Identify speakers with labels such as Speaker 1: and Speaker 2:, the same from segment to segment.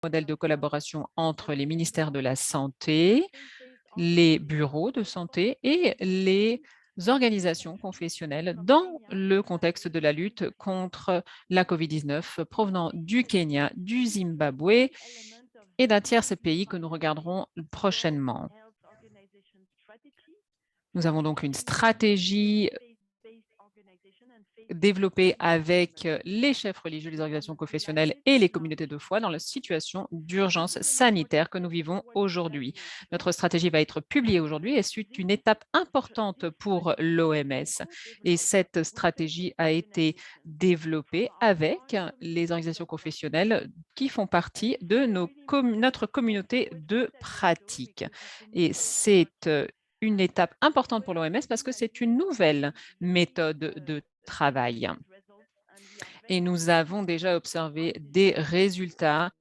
Speaker 1: modèle de collaboration entre les ministères de la Santé, les bureaux de santé et les organisations confessionnelles dans le contexte de la lutte contre la COVID-19 provenant du Kenya, du Zimbabwe et d'un tierce pays que nous regarderons prochainement. Nous avons donc une stratégie développée avec les chefs religieux, les organisations confessionnelles et les communautés de foi dans la situation d'urgence sanitaire que nous vivons aujourd'hui. Notre stratégie va être publiée aujourd'hui et c'est une étape importante pour l'OMS. Et cette stratégie a été développée avec les organisations confessionnelles qui font partie de notre communauté de pratique. Et c'est une étape importante pour l'OMS parce que c'est une nouvelle méthode de travail. Et nous avons déjà observé des résultats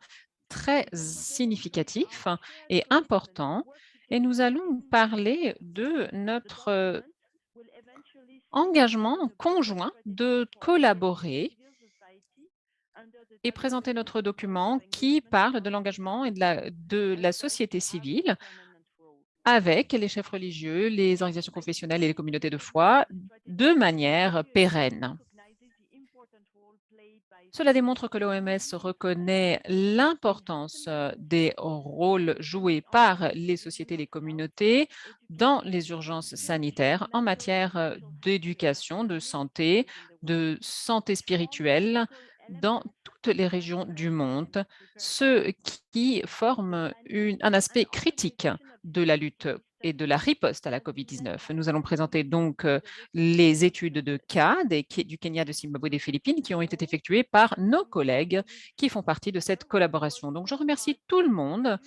Speaker 1: très significatifs et importants. Et nous allons parler de notre engagement conjoint de collaborer et présenter notre document qui parle de l'engagement et de la société civile avec les chefs religieux, les organisations confessionnelles et les communautés de foi de manière pérenne. Cela démontre que l'OMS reconnaît l'importance des rôles joués par les sociétés et les communautés dans les urgences sanitaires en matière d'éducation, de santé spirituelle dans toutes les régions du monde, ce qui forme un aspect critique de la lutte et de la riposte à la COVID-19. Nous allons présenter donc les études de cas du Kenya, de Zimbabwe et des Philippines qui ont été effectuées par nos collègues qui font partie de cette collaboration. Donc, je remercie tout le monde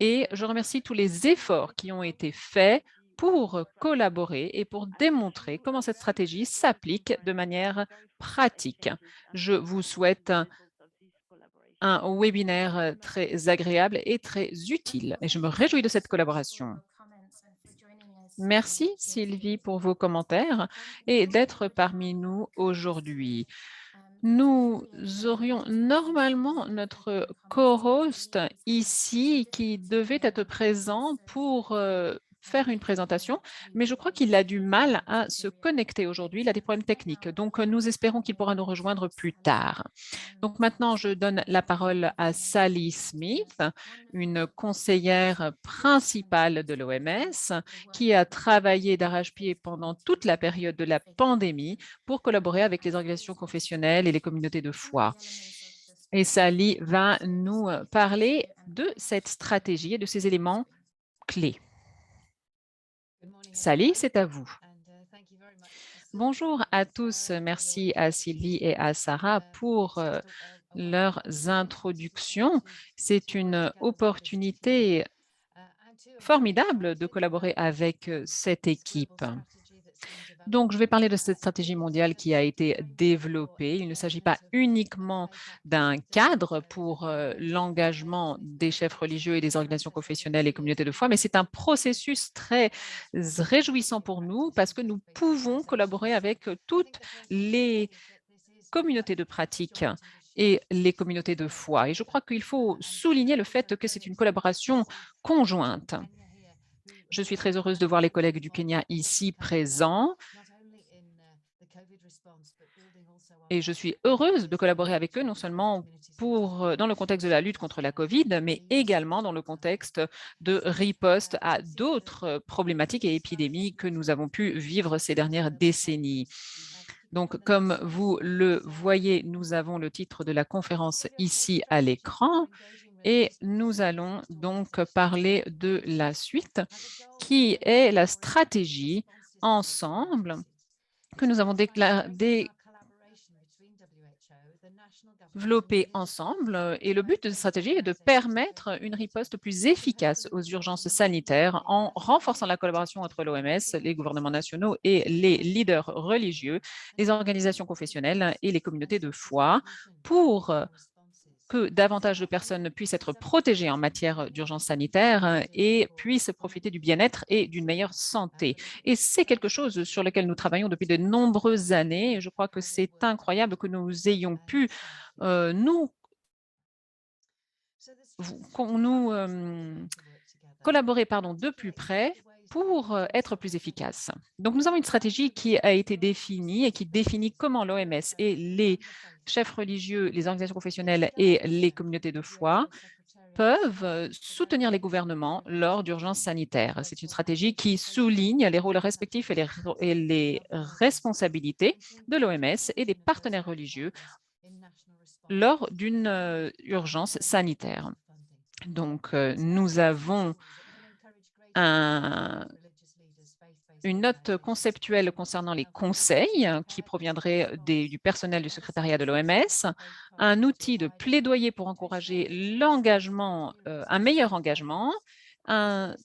Speaker 1: et je remercie tous les efforts qui ont été faits pour collaborer et pour démontrer comment cette stratégie s'applique de manière pratique. Je vous souhaite un webinaire très agréable et très utile et je me réjouis de cette collaboration. Merci Sylvie pour vos commentaires et d'être parmi nous aujourd'hui. Nous aurions normalement notre co-host ici qui devait être présent pour faire une présentation, mais je crois qu'il a du mal à se connecter aujourd'hui. Il a des problèmes techniques, donc nous espérons qu'il pourra nous rejoindre plus tard. Donc maintenant, je donne la parole à Sally Smith, une conseillère principale de l'OMS qui a travaillé d'arrache-pied pendant toute la période de la pandémie pour collaborer avec les organisations confessionnelles et les communautés de foi. Et Sally va nous parler de cette stratégie et de ces éléments clés. Sally, c'est à vous. Bonjour à tous. Merci à Sylvie et à Sarah pour leurs introductions. C'est une opportunité formidable de collaborer avec cette équipe. Donc, je vais parler de cette stratégie mondiale qui a été développée. Il ne s'agit pas uniquement d'un cadre pour l'engagement des chefs religieux et des organisations confessionnelles et communautés de foi, mais c'est un processus très réjouissant pour nous parce que nous pouvons collaborer avec toutes les communautés de pratique et les communautés de foi. Et je crois qu'il faut souligner le fait que c'est une collaboration conjointe. Je suis très heureuse de voir les collègues du Kenya ici présents et je suis heureuse de collaborer avec eux non seulement dans le contexte de la lutte contre la COVID, mais également dans le contexte de riposte à d'autres problématiques et épidémies que nous avons pu vivre ces dernières décennies. Donc, comme vous le voyez, nous avons le titre de la conférence ici à l'écran et nous allons donc parler de la suite qui est la stratégie ensemble que nous avons développée ensemble. Et le but de cette stratégie est de permettre une riposte plus efficace aux urgences sanitaires en renforçant la collaboration entre l'OMS, les gouvernements nationaux et les leaders religieux, les organisations confessionnelles et les communautés de foi pour que davantage de personnes puissent être protégées en matière d'urgence sanitaire et puissent profiter du bien-être et d'une meilleure santé. Et c'est quelque chose sur lequel nous travaillons depuis de nombreuses années. Et je crois que c'est incroyable que nous ayons pu nous collaborer de plus près pour être plus efficace. Donc, nous avons une stratégie qui a été définie et qui définit comment l'OMS et les chefs religieux, les organisations professionnelles et les communautés de foi peuvent soutenir les gouvernements lors d'urgences sanitaires. C'est une stratégie qui souligne les rôles respectifs et les responsabilités de l'OMS et des partenaires religieux lors d'une urgence sanitaire. Donc, nous avons une note conceptuelle concernant les conseils qui proviendrait du personnel du secrétariat de l'OMS, un outil de plaidoyer pour encourager l'engagement, un meilleur engagement,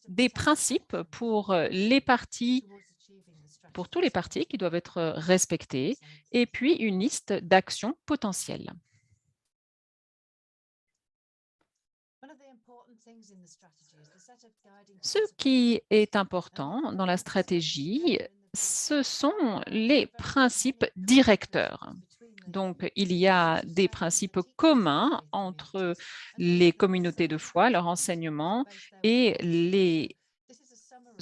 Speaker 1: des principes pour les partis, pour tous les partis qui doivent être respectés, et puis une liste d'actions potentielles. Ce qui est important dans la stratégie, ce sont les principes directeurs. Donc, il y a des principes communs entre les communautés de foi, leur enseignement et les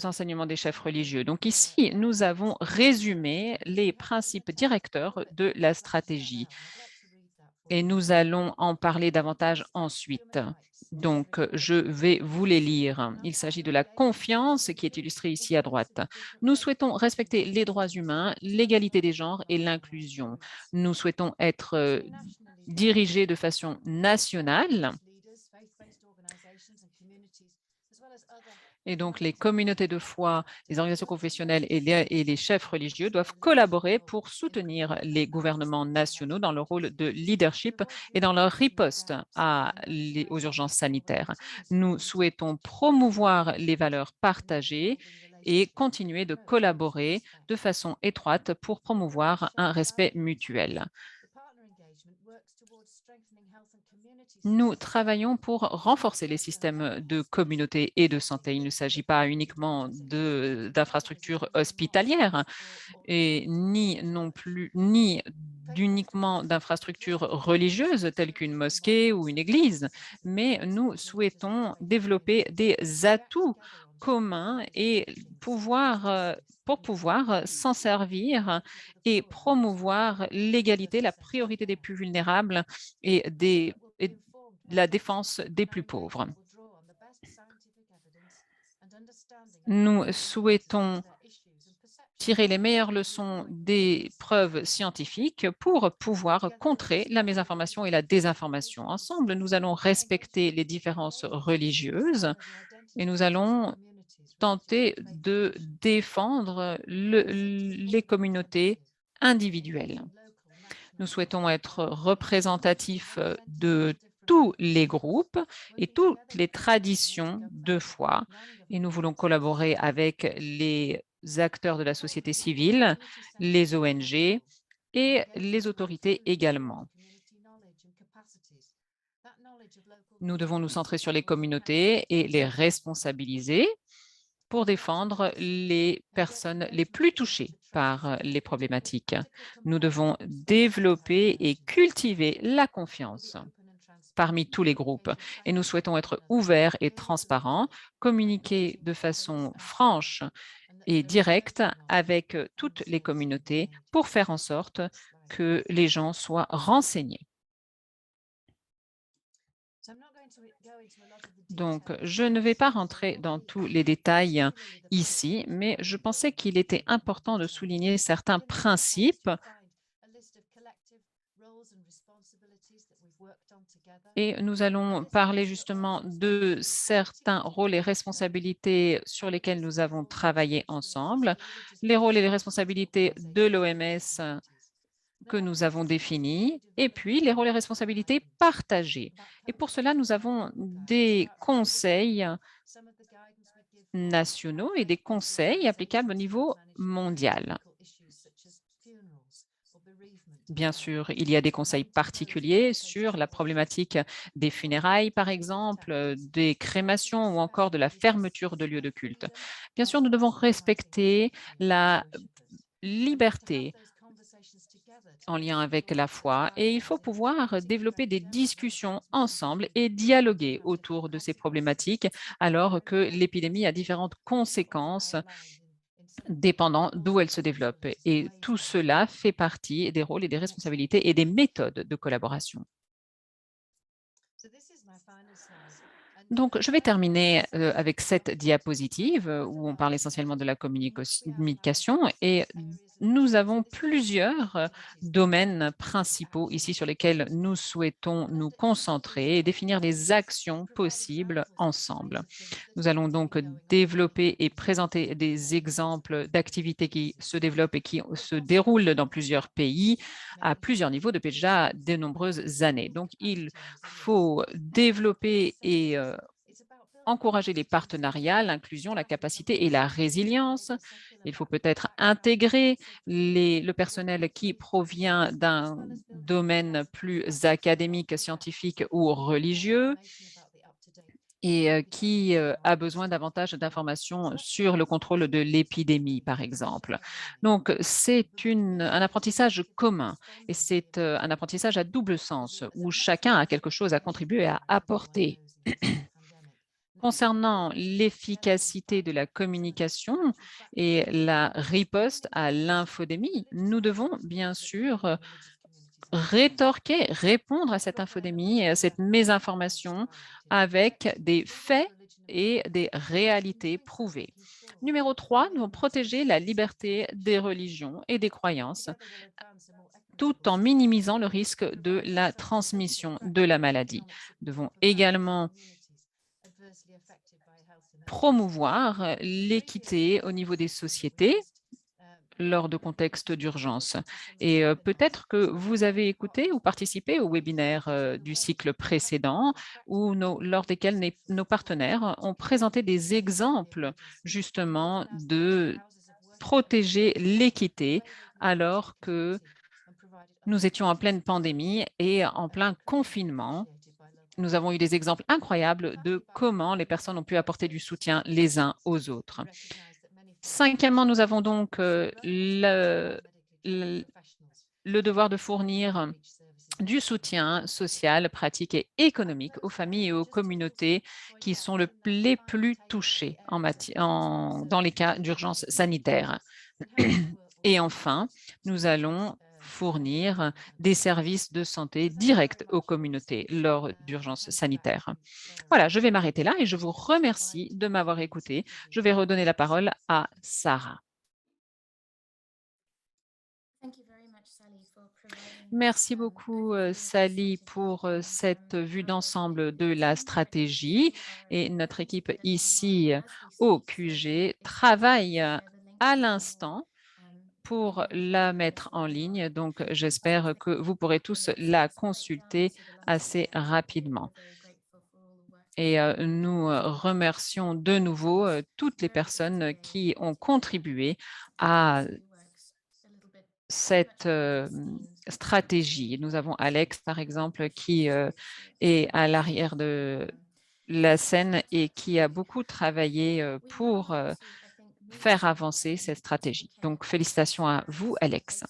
Speaker 1: enseignements des chefs religieux. Donc ici, nous avons résumé les principes directeurs de la stratégie et nous allons en parler davantage ensuite. Donc, je vais vous les lire. Il s'agit de la confiance qui est illustrée ici à droite. Nous souhaitons respecter les droits humains, l'égalité des genres et l'inclusion. Nous souhaitons être dirigés de façon nationale. Et donc, les communautés de foi, les organisations confessionnelles et les chefs religieux doivent collaborer pour soutenir les gouvernements nationaux dans leur rôle de leadership et dans leur riposte aux urgences sanitaires. Nous souhaitons promouvoir les valeurs partagées et continuer de collaborer de façon étroite pour promouvoir un respect mutuel. Nous travaillons pour renforcer les systèmes de communauté et de santé. Il ne s'agit pas uniquement d'infrastructures hospitalières et ni uniquement d'infrastructures religieuses telles qu'une mosquée ou une église, mais nous souhaitons développer des atouts communs et pour pouvoir s'en servir et promouvoir l'égalité, la priorité des plus vulnérables et la défense des plus pauvres. Nous souhaitons tirer les meilleures leçons des preuves scientifiques pour pouvoir contrer la mésinformation et la désinformation. Ensemble, nous allons respecter les différences religieuses et nous allons tenter de défendre les communautés individuelles. Nous souhaitons être représentatifs de tous les groupes et toutes les traditions de foi et nous voulons collaborer avec les acteurs de la société civile, les ONG et les autorités également. Nous devons nous centrer sur les communautés et les responsabiliser pour défendre les personnes les plus touchées par les problématiques. Nous devons développer et cultiver la confiance parmi tous les groupes et nous souhaitons être ouverts et transparents, communiquer de façon franche et directe avec toutes les communautés pour faire en sorte que les gens soient renseignés. Donc, je ne vais pas rentrer dans tous les détails ici, mais je pensais qu'il était important de souligner certains principes et nous allons parler justement de certains rôles et responsabilités sur lesquels nous avons travaillé ensemble, les rôles et les responsabilités de l'OMS que nous avons définis, et puis les rôles et responsabilités partagés. Et pour cela, nous avons des conseils nationaux et des conseils applicables au niveau mondial. Bien sûr, il y a des conseils particuliers sur la problématique des funérailles, par exemple, des crémations ou encore de la fermeture de lieux de culte. Bien sûr, nous devons respecter la liberté en lien avec la foi et il faut pouvoir développer des discussions ensemble et dialoguer autour de ces problématiques alors que l'épidémie a différentes conséquences dépendant d'où elle se développe. Et tout cela fait partie des rôles et des responsabilités et des méthodes de collaboration. Donc, je vais terminer avec cette diapositive où on parle essentiellement de la communication et nous avons plusieurs domaines principaux ici sur lesquels nous souhaitons nous concentrer et définir les actions possibles ensemble. Nous allons donc développer et présenter des exemples d'activités qui se développent et qui se déroulent dans plusieurs pays à plusieurs niveaux depuis déjà de nombreuses années. Donc, il faut développer et encourager les partenariats, l'inclusion, la capacité et la résilience. Il faut peut-être intégrer le personnel qui provient d'un domaine plus académique, scientifique ou religieux et qui a besoin davantage d'informations sur le contrôle de l'épidémie, par exemple. Donc, c'est un apprentissage commun et c'est un apprentissage à double sens où chacun a quelque chose à contribuer, à apporter. Concernant l'efficacité de la communication et la riposte à l'infodémie, nous devons bien sûr rétorquer, répondre à cette infodémie et à cette mésinformation avec des faits et des réalités prouvées. Numéro 3, nous devons protéger la liberté des religions et des croyances tout en minimisant le risque de la transmission de la maladie. Nous devons également promouvoir l'équité au niveau des sociétés lors de contextes d'urgence. Et peut-être que vous avez écouté ou participé au webinaire du cycle précédent lors desquels nos partenaires ont présenté des exemples justement de protéger l'équité alors que nous étions en pleine pandémie et en plein confinement. Nous avons eu des exemples incroyables de comment les personnes ont pu apporter du soutien les uns aux autres. Cinquièmement, nous avons donc le devoir de fournir du soutien social, pratique et économique aux familles et aux communautés qui sont les plus touchées dans les cas d'urgence sanitaire. Et enfin, nous allons fournir des services de santé directs aux communautés lors d'urgences sanitaires. Voilà, je vais m'arrêter là et je vous remercie de m'avoir écouté. Je vais redonner la parole à Sarah. Merci beaucoup, Sally, pour cette vue d'ensemble de la stratégie. Et notre équipe ici au QG travaille à l'instant pour la mettre en ligne. Donc, j'espère que vous pourrez tous la consulter assez rapidement. Et nous remercions de nouveau toutes les personnes qui ont contribué à cette stratégie. Nous avons Alex, par exemple, qui est à l'arrière de la scène et qui a beaucoup travaillé pour faire avancer cette stratégie. Donc, félicitations à vous, Alex.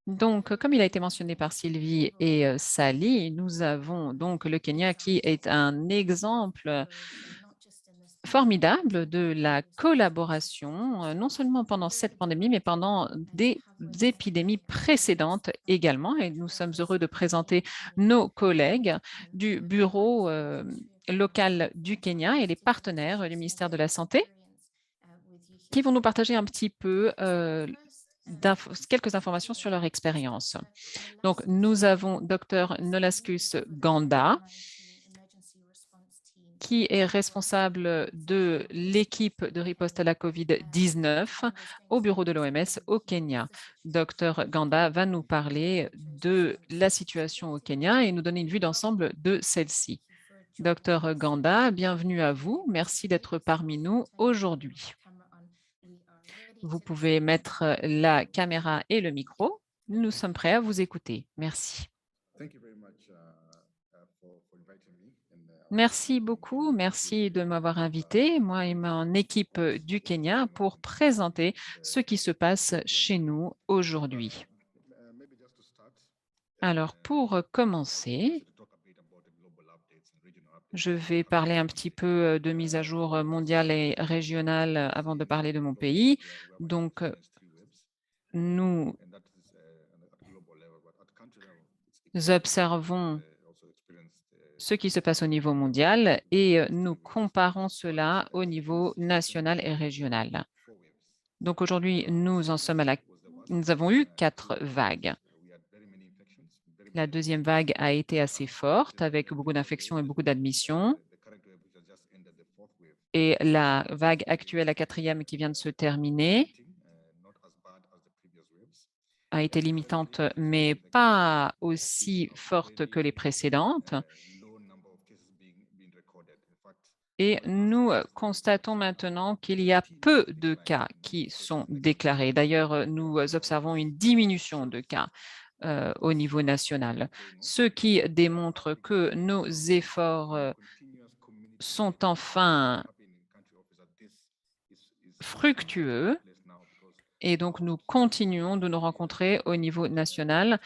Speaker 1: Donc, comme il a été mentionné par Sylvie et Sally, nous avons donc le Kenya qui est un exemple formidable de la collaboration, non seulement pendant cette pandémie, mais pendant des épidémies précédentes également. Et nous sommes heureux de présenter nos collègues du bureau local du Kenya et les partenaires du ministère de la Santé qui vont nous partager un petit peu quelques informations sur leur expérience. Donc, nous avons Dr Nolaskus Ganda, qui est responsable de l'équipe de riposte à la COVID-19 au bureau de l'OMS au Kenya. Dr Ganda va nous parler de la situation au Kenya et nous donner une vue d'ensemble de celle-ci. Dr Ganda, bienvenue à vous. Merci d'être parmi nous aujourd'hui. Vous pouvez mettre la caméra et le micro. Nous sommes prêts à vous écouter. Merci. Merci beaucoup. Merci de m'avoir invité, moi et mon équipe du Kenya, pour présenter ce qui se passe chez nous aujourd'hui. Alors, pour commencer, je vais parler un petit peu de mise à jour mondiale et régionale avant de parler de mon pays. Donc, nous observons ce qui se passe au niveau mondial et nous comparons cela au niveau national et régional. Donc aujourd'hui, nous avons eu 4 vagues. La deuxième vague a été assez forte avec beaucoup d'infections et beaucoup d'admissions. Et la vague actuelle, la quatrième qui vient de se terminer, a été limitante, mais pas aussi forte que les précédentes. Et nous constatons maintenant qu'il y a peu de cas qui sont déclarés. D'ailleurs, nous observons une diminution de cas au niveau national, ce qui démontre que nos efforts sont enfin fructueux et donc nous continuons de nous rencontrer au niveau national.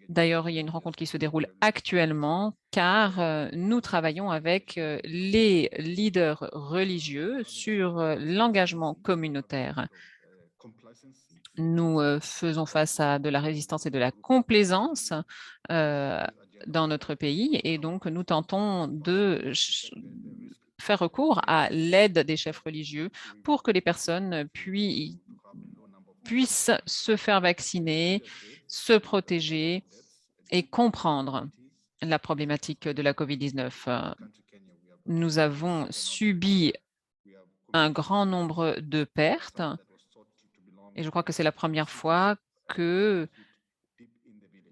Speaker 1: D'ailleurs, il y a une rencontre qui se déroule actuellement car nous travaillons avec les leaders religieux sur l'engagement communautaire. Nous faisons face à de la résistance et de la complaisance dans notre pays et donc nous tentons de faire recours à l'aide des chefs religieux pour que les personnes puissent se faire vacciner, se protéger et comprendre la problématique de la COVID-19. Nous avons subi un grand nombre de pertes et je crois que c'est la première fois que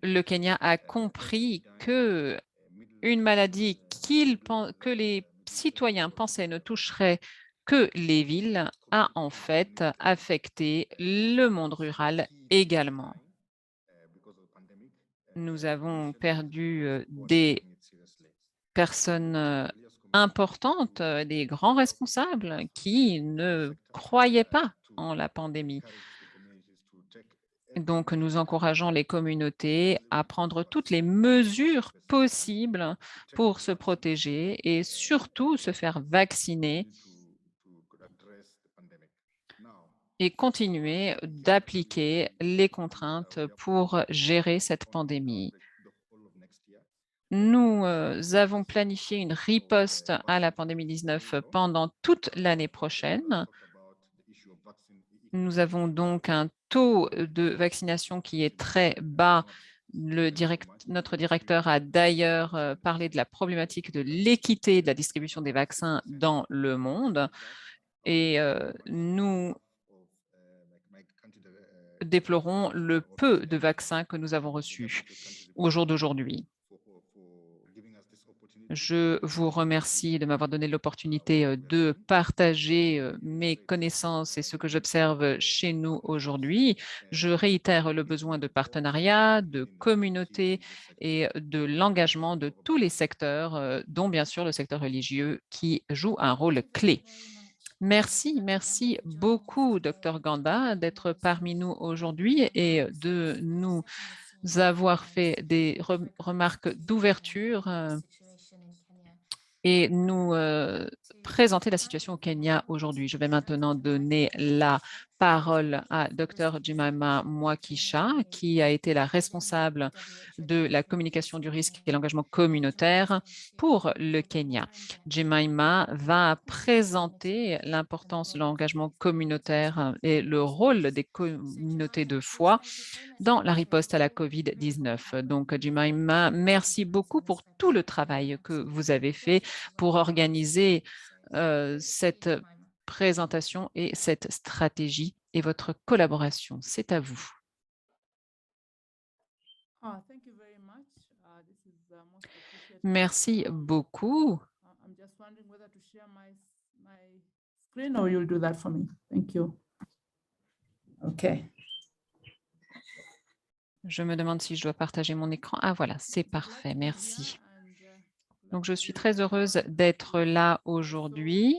Speaker 1: le Kenya a compris que une maladie que les citoyens pensaient ne toucherait que les villes a en fait affecté le monde rural également. Nous avons perdu des personnes importantes, des grands responsables qui ne croyaient pas en la pandémie. Donc, nous encourageons les communautés à prendre toutes les mesures possibles pour se protéger et surtout se faire vacciner et continuer d'appliquer les contraintes pour gérer cette pandémie. Nous avons planifié une riposte à la pandémie 19 pendant toute l'année prochaine. Nous avons donc un taux de vaccination qui est très bas. Notre directeur a d'ailleurs parlé de la problématique de l'équité de la distribution des vaccins dans le monde. Et nous déplorons le peu de vaccins que nous avons reçus au jour d'aujourd'hui. Je vous remercie de m'avoir donné l'opportunité de partager mes connaissances et ce que j'observe chez nous aujourd'hui. Je réitère le besoin de partenariat, de communauté et de l'engagement de tous les secteurs, dont bien sûr le secteur religieux qui joue un rôle clé. Merci, merci beaucoup, Dr Ganda, d'être parmi nous aujourd'hui et de nous avoir fait des remarques d'ouverture et nous présenter la situation au Kenya aujourd'hui. Je vais maintenant donner la parole à Dr Jemima Mwakisha, qui a été la responsable de la communication du risque et l'engagement communautaire pour le Kenya. Jemima va présenter l'importance de l'engagement communautaire et le rôle des communautés de foi dans la riposte à la COVID-19. Donc, Jemima, merci beaucoup pour tout le travail que vous avez fait pour organiser cette présentation et cette stratégie et votre collaboration. C'est à vous. Merci beaucoup.
Speaker 2: Screen or you'll do that for me. Thank you. Okay.
Speaker 1: Je me demande si je dois partager mon écran. Ah voilà, c'est parfait, merci. Donc, je suis très heureuse d'être là aujourd'hui.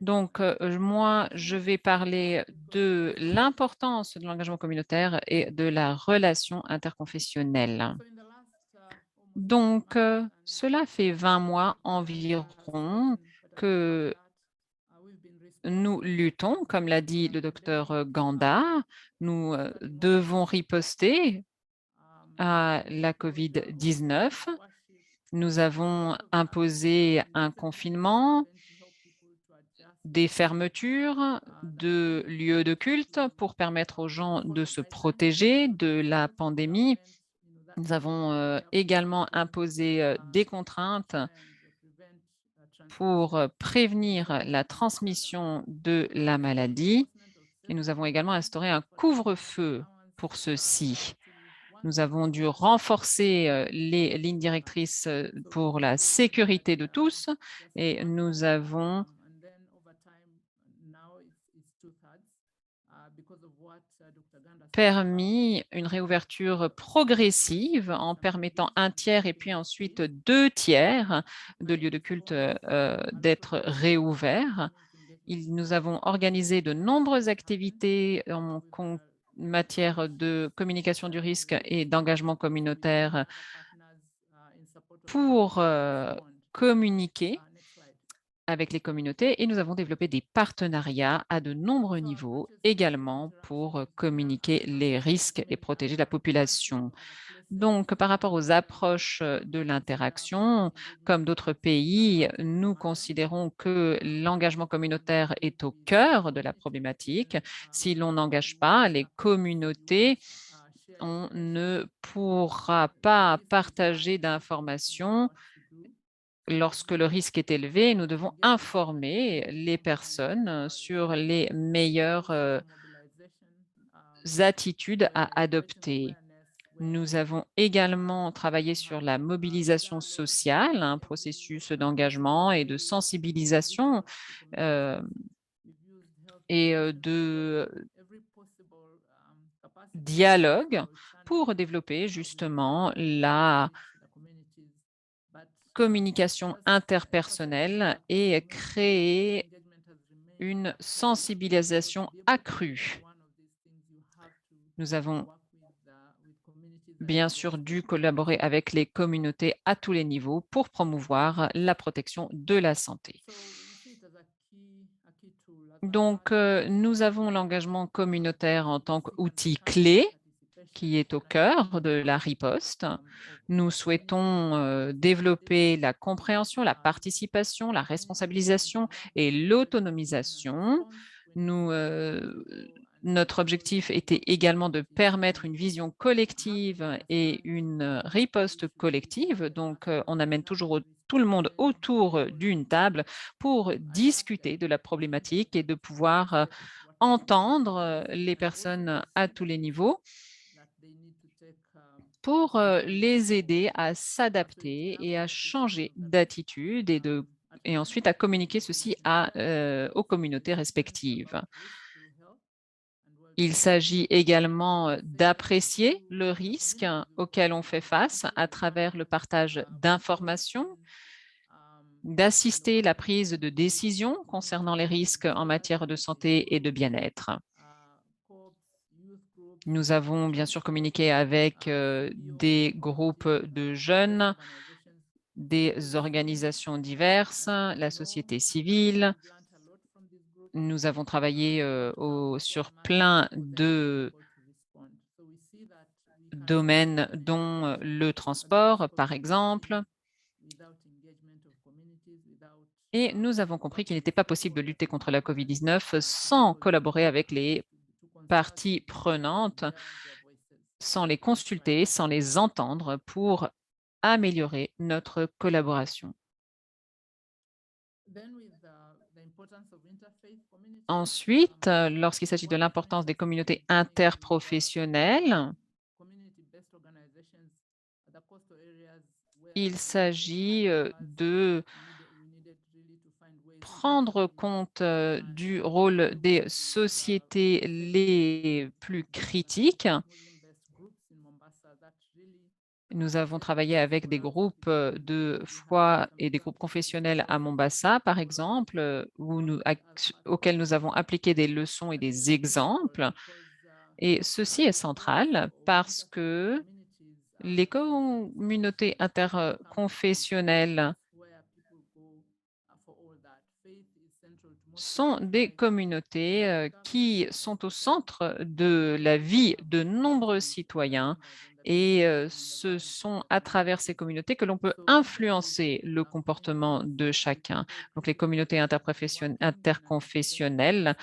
Speaker 1: Donc, moi, je vais parler de l'importance de l'engagement communautaire et de la relation interconfessionnelle. Donc, cela fait 20 mois environ que nous luttons, comme l'a dit le docteur Ganda. Nous devons riposter à la COVID-19. Nous avons imposé un confinement, des fermetures de lieux de culte pour permettre aux gens de se protéger de la pandémie. Nous avons également imposé des contraintes pour prévenir la transmission de la maladie et nous avons également instauré un couvre-feu pour ceux-ci. Nous avons dû renforcer les lignes directrices pour la sécurité de tous et nous avons permis une réouverture progressive en permettant un tiers et puis ensuite 2 tiers de lieux de culte d'être réouverts. Nous avons organisé de nombreuses activités en matière de communication du risque et d'engagement communautaire pour communiquer avec les communautés et nous avons développé des partenariats à de nombreux niveaux également pour communiquer les risques et protéger la population. Donc, par rapport aux approches de l'interaction, comme d'autres pays, nous considérons que l'engagement communautaire est au cœur de la problématique. Si l'on n'engage pas les communautés, on ne pourra pas partager d'informations. Lorsque le risque est élevé, nous devons informer les personnes sur les meilleures attitudes à adopter. Nous avons également travaillé sur la mobilisation sociale, un processus d'engagement et de sensibilisation euh, et de dialogue pour développer justement la communication interpersonnelle et créer une sensibilisation accrue. Nous avons bien sûr dû collaborer avec les communautés à tous les niveaux pour promouvoir la protection de la santé. Donc, nous avons l'engagement communautaire en tant qu'outil clé qui est au cœur de la riposte. Nous souhaitons développer la compréhension, la participation, la responsabilisation et l'autonomisation. Notre objectif était également de permettre une vision collective et une riposte collective. Donc, on amène toujours tout le monde autour d'une table pour discuter de la problématique et de pouvoir entendre les personnes à tous les niveaux pour les aider à s'adapter et à changer d'attitude et ensuite à communiquer ceci aux communautés respectives. Il s'agit également d'apprécier le risque auquel on fait face à travers le partage d'informations, d'assister à la prise de décision concernant les risques en matière de santé et de bien-être. Nous avons bien sûr communiqué avec des groupes de jeunes, des organisations diverses, la société civile. Nous avons travaillé sur plein de domaines, dont le transport, par exemple. Et nous avons compris qu'il n'était pas possible de lutter contre la COVID-19 sans collaborer avec les parties prenantes, sans les consulter, sans les entendre pour améliorer notre collaboration. Ensuite, lorsqu'il s'agit de l'importance des communautés interprofessionnelles, il s'agit de prendre compte du rôle des sociétés les plus critiques Nous avons travaillé avec des groupes de foi et des groupes confessionnels à Mombasa, par exemple, auxquels nous avons appliqué des leçons et des exemples. Et ceci est central parce que les communautés interconfessionnelles sont des communautés qui sont au centre de la vie de nombreux citoyens et ce sont à travers ces communautés que l'on peut influencer le comportement de chacun. Donc, les communautés interconfessionnelles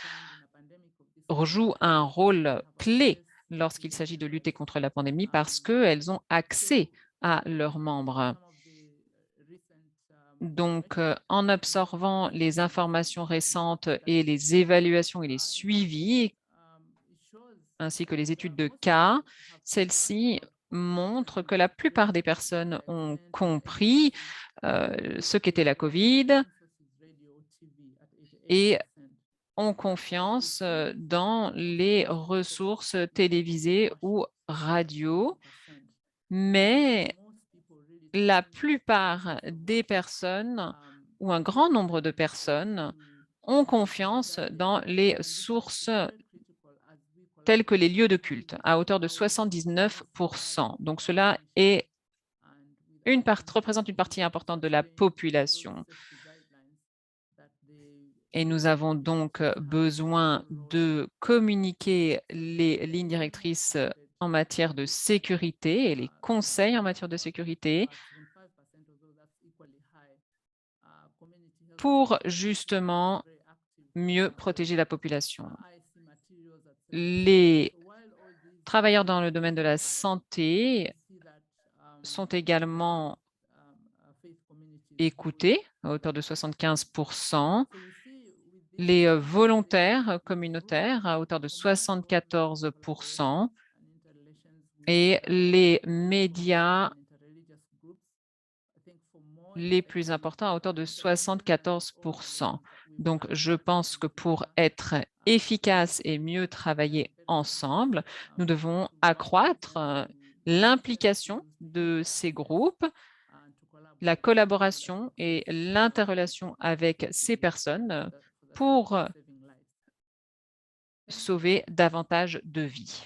Speaker 1: jouent un rôle clé lorsqu'il s'agit de lutter contre la pandémie parce qu'elles ont accès à leurs membres. Donc, en observant les informations récentes et les évaluations et les suivis, ainsi que les études de cas, celles-ci montrent que la plupart des personnes ont compris ce qu'était la COVID et ont confiance dans les ressources télévisées ou radio, mais la plupart des personnes ou un grand nombre de personnes ont confiance dans les sources telles que les lieux de culte, à hauteur de 79%. Donc, cela représente une partie importante de la population. Et nous avons donc besoin de communiquer les lignes directrices en matière de sécurité et les conseils en matière de sécurité pour justement mieux protéger la population. Les travailleurs dans le domaine de la santé sont également écoutés à hauteur de 75%, les volontaires communautaires à hauteur de 74% et les médias les plus importants à hauteur de 74%. Donc, je pense que pour être efficace et mieux travailler ensemble, nous devons accroître l'implication de ces groupes, la collaboration et l'interrelation avec ces personnes pour sauver davantage de vies.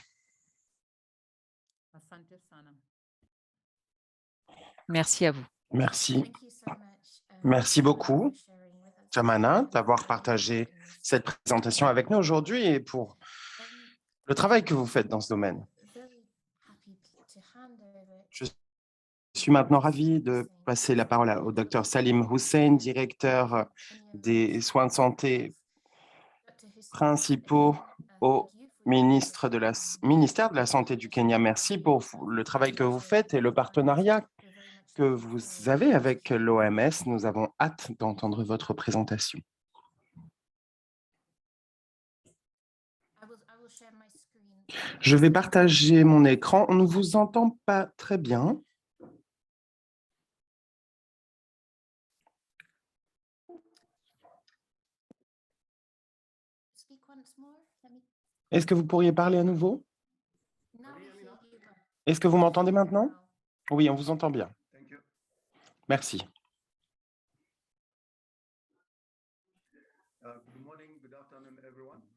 Speaker 1: Merci à vous.
Speaker 3: Merci. Merci beaucoup, Jamana, d'avoir partagé cette présentation avec nous aujourd'hui et pour le travail que vous faites dans ce domaine. Je suis maintenant ravi de passer la parole au Dr Salim Hussein, directeur des soins de santé principaux au ministère de la Santé du Kenya. Merci pour le travail que vous faites et le partenariat que vous avez avec l'OMS. Nous avons hâte d'entendre votre présentation. Je vais partager mon écran. On ne vous entend pas très bien. Est-ce que vous pourriez parler à nouveau? Est-ce que vous m'entendez maintenant? Oui, on vous entend bien. Merci.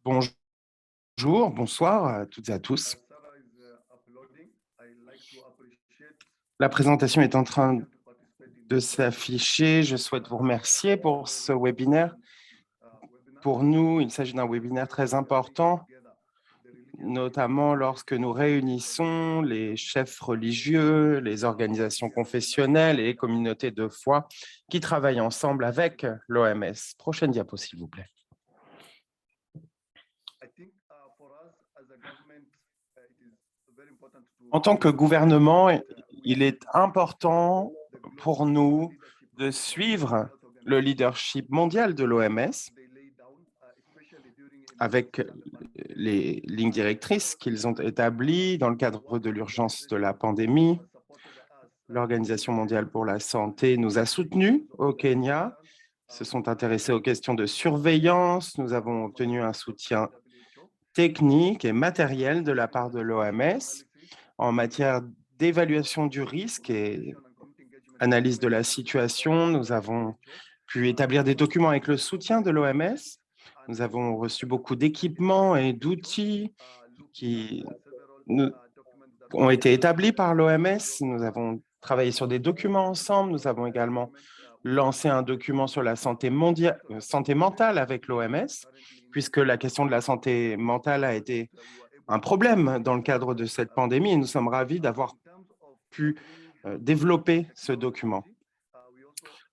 Speaker 3: Bonjour, bonsoir à toutes et à tous. La présentation est en train de s'afficher. Je souhaite vous remercier pour ce webinaire. Pour nous, il s'agit d'un webinaire très important, notamment lorsque nous réunissons les chefs religieux, les organisations confessionnelles et les communautés de foi qui travaillent ensemble avec l'OMS. Prochaine diapo, s'il vous plaît. En tant que gouvernement, il est important pour nous de suivre le leadership mondial de l'OMS avec les lignes directrices qu'ils ont établies dans le cadre de l'urgence de la pandémie. L'Organisation mondiale pour la santé nous a soutenus au Kenya, se sont intéressés aux questions de surveillance. Nous avons obtenu un soutien technique et matériel de la part de l'OMS en matière d'évaluation du risque et analyse de la situation. Nous avons pu établir des documents avec le soutien de l'OMS. Nous avons reçu beaucoup d'équipements et d'outils qui ont été établis par l'OMS. Nous avons travaillé sur des documents ensemble. Nous avons également lancé un document sur la santé mentale avec l'OMS, puisque la question de la santé mentale a été un problème dans le cadre de cette pandémie et nous sommes ravis d'avoir pu développer ce document.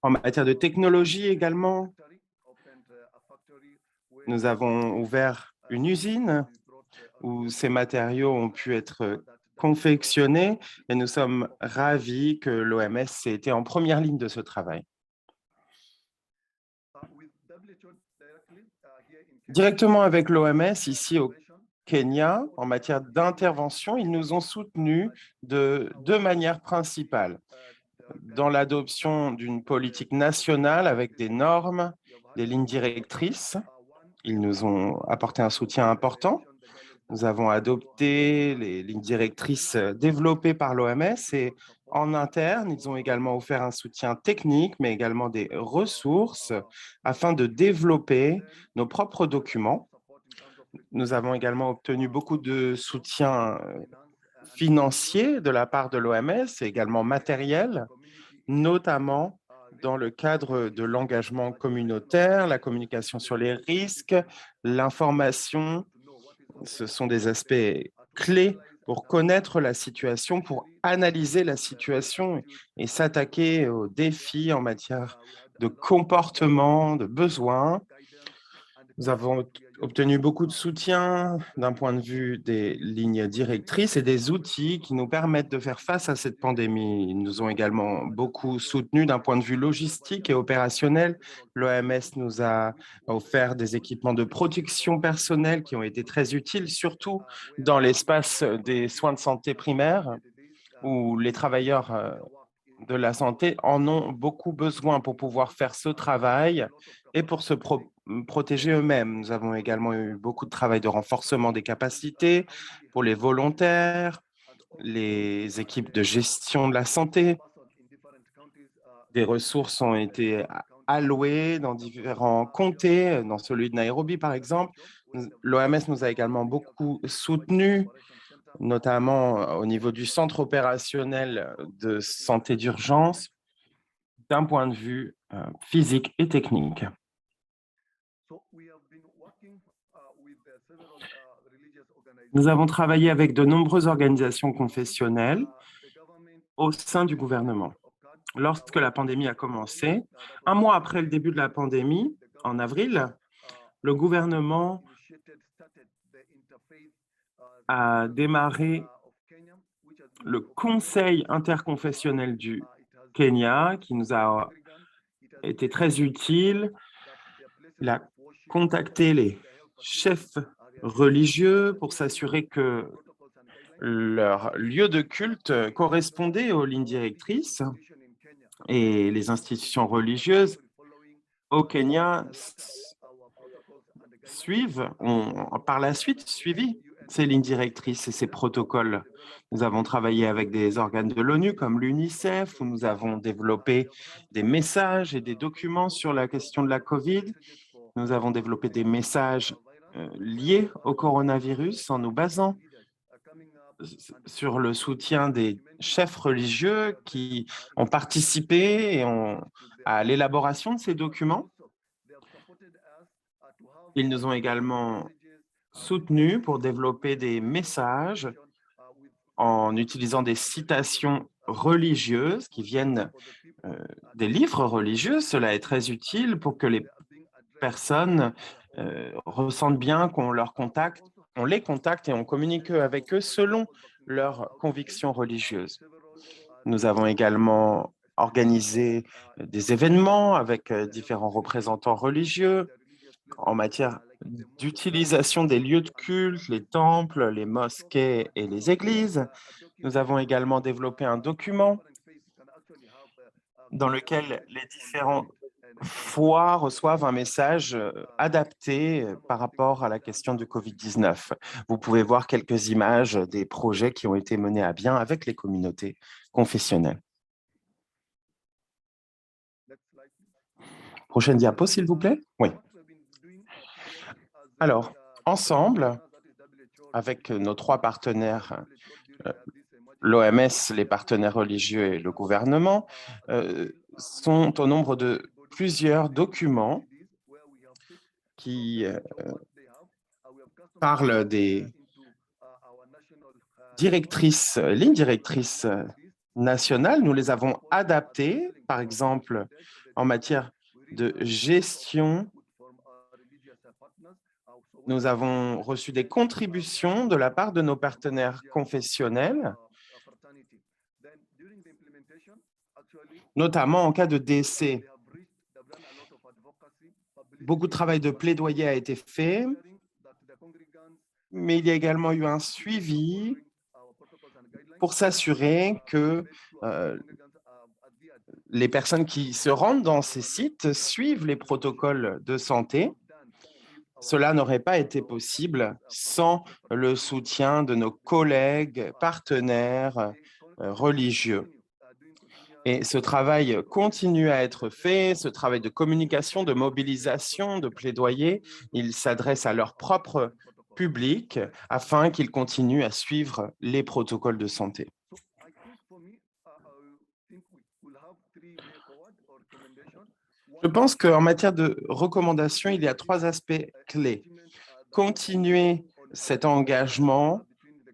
Speaker 3: En matière de technologie également, nous avons ouvert une usine où ces matériaux ont pu être confectionnés et nous sommes ravis que l'OMS ait été en première ligne de ce travail. Directement avec l'OMS, ici au Kenya, en matière d'intervention, ils nous ont soutenus de deux manières principales. Dans l'adoption d'une politique nationale avec des normes, des lignes directrices, ils nous ont apporté un soutien important. Nous avons adopté les lignes directrices développées par l'OMS et en interne, ils ont également offert un soutien technique, mais également des ressources afin de développer nos propres documents. Nous avons également obtenu beaucoup de soutien financier de la part de l'OMS et également matériel, notamment dans le cadre de l'engagement communautaire, la communication sur les risques, l'information. Ce sont des aspects clés pour connaître la situation, pour analyser la situation et s'attaquer aux défis en matière de comportement, de besoins. Nous avons obtenu beaucoup de soutien d'un point de vue des lignes directrices et des outils qui nous permettent de faire face à cette pandémie. Ils nous ont également beaucoup soutenus d'un point de vue logistique et opérationnel. L'OMS nous a offert des équipements de protection personnelle qui ont été très utiles, surtout dans l'espace des soins de santé primaires, où les travailleurs de la santé en ont beaucoup besoin pour pouvoir faire ce travail et pour se protéger eux-mêmes. Nous avons également eu beaucoup de travail de renforcement des capacités pour les volontaires, les équipes de gestion de la santé. Des ressources ont été allouées dans différents comtés, dans celui de Nairobi par exemple. L'OMS nous a également beaucoup soutenus, notamment au niveau du centre opérationnel de santé d'urgence, d'un point de vue physique et technique. Nous avons travaillé avec de nombreuses organisations confessionnelles au sein du gouvernement. Lorsque la pandémie a commencé, un mois après le début de la pandémie, en avril, le gouvernement a démarré le Conseil interconfessionnel du Kenya, qui nous a été très utile. Il a contacté les chefs religieux pour s'assurer que leur lieu de culte correspondait aux lignes directrices et les institutions religieuses au Kenya ont par la suite suivi ces lignes directrices et ces protocoles. Nous avons travaillé avec des organes de l'ONU comme l'UNICEF, où nous avons développé des messages et des documents sur la question de la COVID. Nous avons développé des messages liés au coronavirus en nous basant sur le soutien des chefs religieux qui ont participé à l'élaboration de ces documents. Ils nous ont également soutenus pour développer des messages en utilisant des citations religieuses qui viennent des livres religieux. Cela est très utile pour que les personnes ressentent bien qu'on les contacte et on communique avec eux selon leurs convictions religieuses. Nous avons également organisé des événements avec différents représentants religieux en matière d'utilisation des lieux de culte, les temples, les mosquées et les églises. Nous avons également développé un document dans lequel les différents fois reçoivent un message adapté par rapport à la question du Covid-19. Vous pouvez voir quelques images des projets qui ont été menés à bien avec les communautés confessionnelles. Prochaine diapo, s'il vous plaît. Oui. Alors, ensemble, avec nos 3 partenaires, l'OMS, les partenaires religieux et le gouvernement, sont au nombre de plusieurs documents qui parlent des lignes directrices nationales. Nous les avons adaptées, par exemple, en matière de gestion. Nous avons reçu des contributions de la part de nos partenaires confessionnels, notamment en cas de décès. Beaucoup de travail de plaidoyer a été fait, mais il y a également eu un suivi pour s'assurer que les personnes qui se rendent dans ces sites suivent les protocoles de santé. Cela n'aurait pas été possible sans le soutien de nos collègues, partenaires religieux. Et ce travail continue à être fait, ce travail de communication, de mobilisation, de plaidoyer. Il s'adresse à leur propre public afin qu'ils continuent à suivre les protocoles de santé. Je pense qu'en matière de recommandations, il y a 3 aspects clés. Continuer cet engagement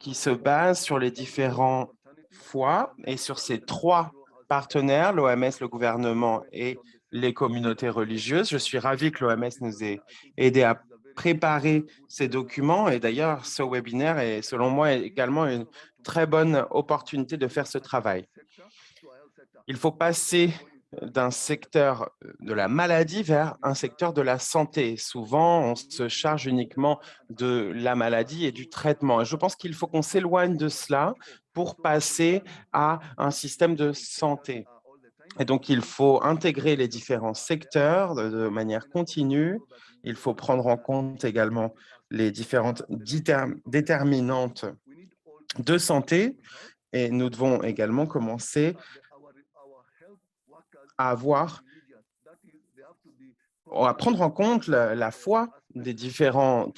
Speaker 3: qui se base sur les différents foi et sur ces 3 partenaires, l'OMS, le gouvernement et les communautés religieuses. Je suis ravi que l'OMS nous ait aidé à préparer ces documents et d'ailleurs, ce webinaire est, selon moi, également une très bonne opportunité de faire ce travail. Il faut passer d'un secteur de la maladie vers un secteur de la santé. Souvent, on se charge uniquement de la maladie et du traitement. Et je pense qu'il faut qu'on s'éloigne de cela pour passer à un système de santé. Et donc, il faut intégrer les différents secteurs de manière continue. Il faut prendre en compte également les différentes déterminantes de santé. Et nous devons également commencer à prendre en compte la foi des différents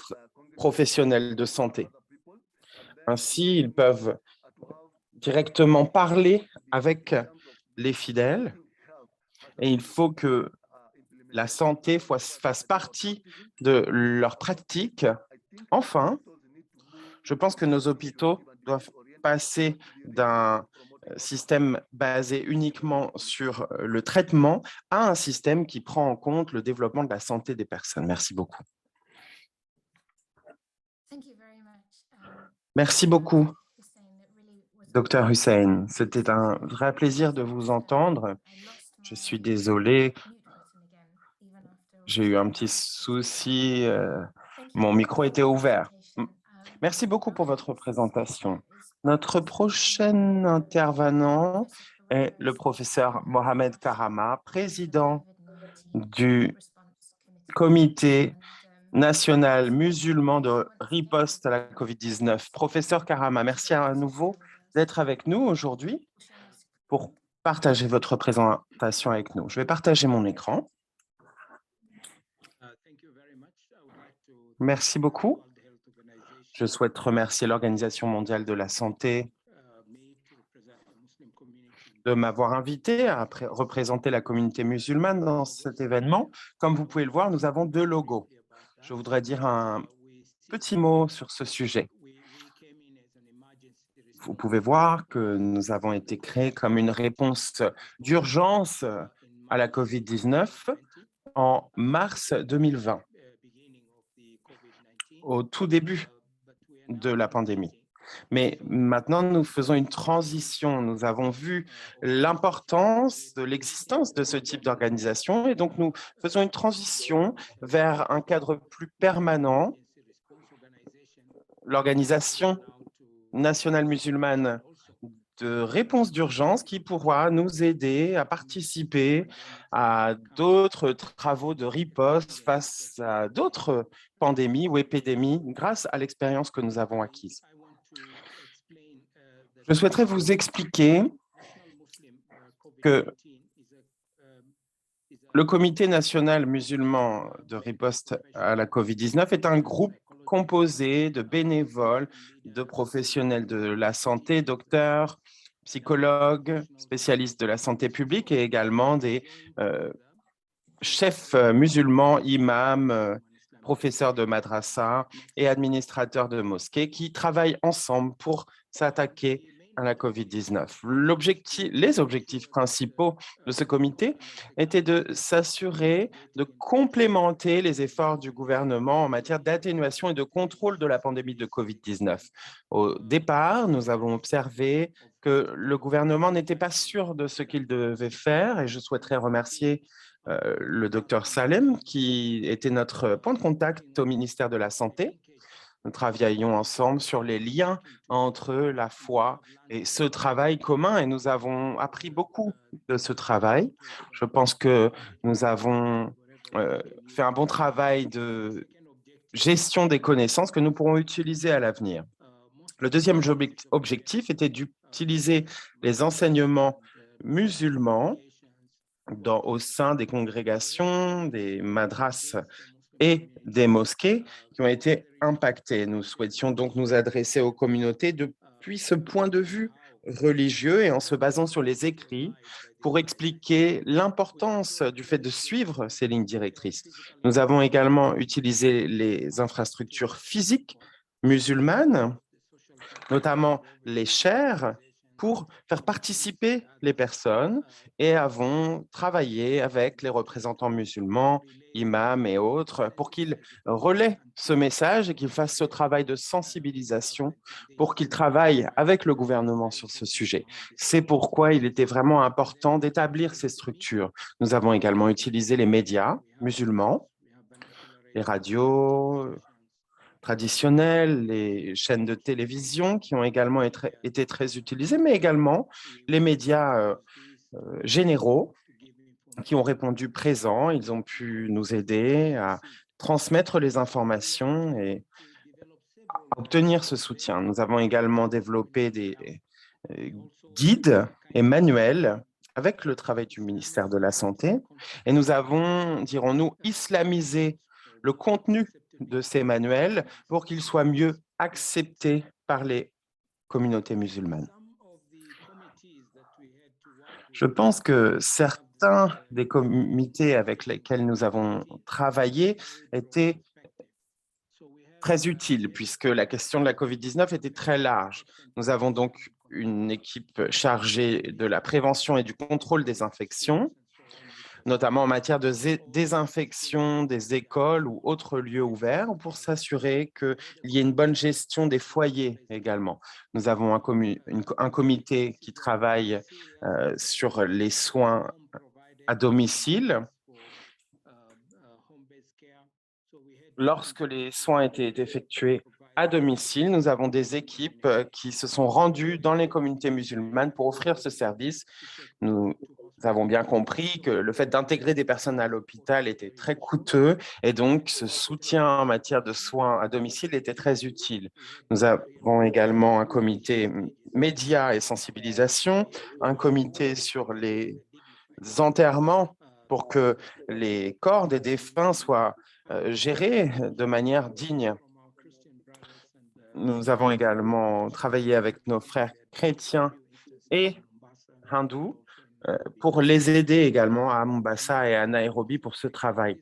Speaker 3: professionnels de santé. Ainsi, ils peuvent directement parler avec les fidèles et il faut que la santé fasse partie de leur pratique. Enfin, je pense que nos hôpitaux doivent passer d'un système basé uniquement sur le traitement à un système qui prend en compte le développement de la santé des personnes. Merci beaucoup. Merci beaucoup, Dr Hussein. C'était un vrai plaisir de vous entendre. Je suis désolée, j'ai eu un petit souci, mon micro était ouvert. Merci beaucoup pour votre présentation. Notre prochain intervenant est le professeur Mohamed Karama, président du Comité national musulman de riposte à la COVID-19. Professeur Karama, merci à nouveau d'être avec nous aujourd'hui pour partager votre présentation avec nous. Je vais partager mon écran. Merci beaucoup. Je souhaite remercier l'Organisation mondiale de la santé de m'avoir invité à représenter la communauté musulmane dans cet événement. Comme vous pouvez le voir, nous avons 2 logos. Je voudrais dire un petit mot sur ce sujet. Vous pouvez voir que nous avons été créés comme une réponse d'urgence à la COVID-19 en mars 2020, au tout début de la pandémie. Mais maintenant, nous faisons une transition. Nous avons vu l'importance de l'existence de ce type d'organisation et donc nous faisons une transition vers un cadre plus permanent. L'Organisation nationale musulmane de réponse d'urgence qui pourra nous aider à participer à d'autres travaux de riposte face à d'autres pandémies ou épidémies grâce à l'expérience que nous avons acquise. Je souhaiterais vous expliquer que le Comité national musulman de riposte à la COVID-19 est un groupe composé de bénévoles, de professionnels de la santé, docteurs, psychologues, spécialistes de la santé publique et également des chefs musulmans, imams, professeurs de madrasa et administrateurs de mosquées qui travaillent ensemble pour s'attaquer à la COVID-19. Les objectifs principaux de ce comité étaient de s'assurer de complémenter les efforts du gouvernement en matière d'atténuation et de contrôle de la pandémie de COVID-19. Au départ, nous avons observé que le gouvernement n'était pas sûr de ce qu'il devait faire et je souhaiterais remercier le docteur Salem, qui était notre point de contact au ministère de la Santé. Nous travaillions ensemble sur les liens entre la foi et ce travail commun et nous avons appris beaucoup de ce travail. Je pense que nous avons fait un bon travail de gestion des connaissances que nous pourrons utiliser à l'avenir. Le deuxième objectif était d'utiliser les enseignements musulmans au sein des congrégations, des madrases et des mosquées qui ont été impactées. Nous souhaitions donc nous adresser aux communautés depuis ce point de vue religieux et en se basant sur les écrits pour expliquer l'importance du fait de suivre ces lignes directrices. Nous avons également utilisé les infrastructures physiques musulmanes, notamment les chaires, pour faire participer les personnes et avons travaillé avec les représentants musulmans, imams et autres pour qu'ils relaient ce message et qu'ils fassent ce travail de sensibilisation pour qu'ils travaillent avec le gouvernement sur ce sujet. C'est pourquoi il était vraiment important d'établir ces structures. Nous avons également utilisé les médias musulmans, les radios traditionnelles, les chaînes de télévision qui ont également été très utilisées, mais également les médias généraux qui ont répondu présents. Ils ont pu nous aider à transmettre les informations et à obtenir ce soutien. Nous avons également développé des guides et manuels avec le travail du ministère de la Santé et nous avons, dirons-nous, islamisé le contenu de ces manuels pour qu'ils soient mieux acceptés par les communautés musulmanes. Je pense que certains des comités avec lesquels nous avons travaillé étaient très utiles puisque la question de la COVID-19 était très large. Nous avons donc une équipe chargée de la prévention et du contrôle des infections, notamment en matière de désinfection des écoles ou autres lieux ouverts, pour s'assurer qu'il y ait une bonne gestion des foyers également. Nous avons un comité qui travaille sur les soins à domicile. Lorsque les soins étaient effectués à domicile, nous avons des équipes qui se sont rendues dans les communautés musulmanes pour offrir ce service. Nous avons bien compris que le fait d'intégrer des personnes à l'hôpital était très coûteux et donc ce soutien en matière de soins à domicile était très utile. Nous avons également un comité médias et sensibilisation, un comité sur les enterrements pour que les corps des défunts soient gérés de manière digne. Nous avons également travaillé avec nos frères chrétiens et hindous pour les aider également à Mombasa et à Nairobi pour ce travail.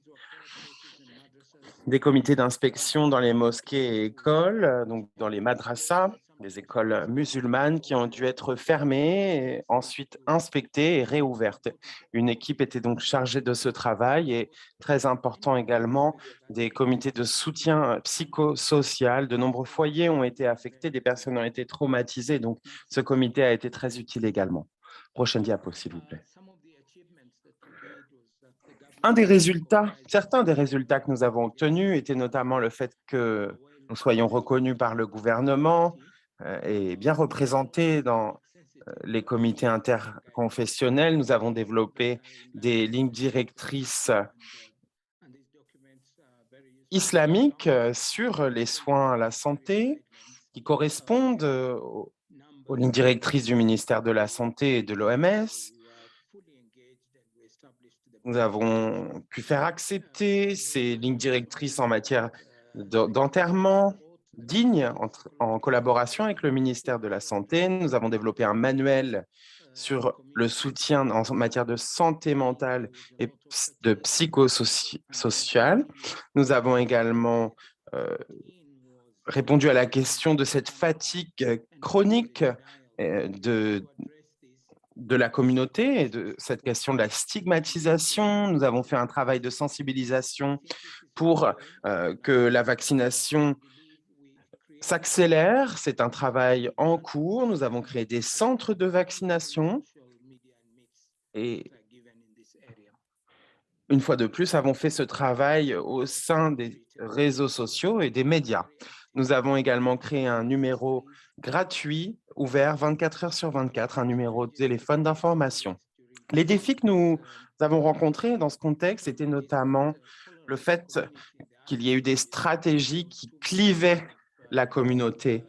Speaker 3: Des comités d'inspection dans les mosquées et écoles, donc dans les madrasas, des écoles musulmanes qui ont dû être fermées, et ensuite inspectées et réouvertes. Une équipe était donc chargée de ce travail et très important également, des comités de soutien psychosocial. De nombreux foyers ont été affectés, des personnes ont été traumatisées, donc ce comité a été très utile également. Prochaine diapo, s'il vous plaît. Certains des résultats que nous avons obtenus étaient notamment le fait que nous soyons reconnus par le gouvernement et bien représentés dans les comités interconfessionnels. Nous avons développé des lignes directrices islamiques sur les soins à la santé qui correspondent aux lignes directrices du ministère de la Santé et de l'OMS. Nous avons pu faire accepter ces lignes directrices en matière d'enterrement digne en collaboration avec le ministère de la Santé. Nous avons développé un manuel sur le soutien en matière de santé mentale et de psychosocial. Nous avons également répondu à la question de cette fatigue chronique de la communauté et de cette question de la stigmatisation. Nous avons fait un travail de sensibilisation pour que la vaccination s'accélère. C'est un travail en cours. Nous avons créé des centres de vaccination et une fois de plus, avons fait ce travail au sein des réseaux sociaux et des médias. Nous avons également créé un numéro gratuit, ouvert 24 heures sur 24, un numéro de téléphone d'information. Les défis que nous avons rencontrés dans ce contexte étaient notamment le fait qu'il y ait eu des stratégies qui clivaient la communauté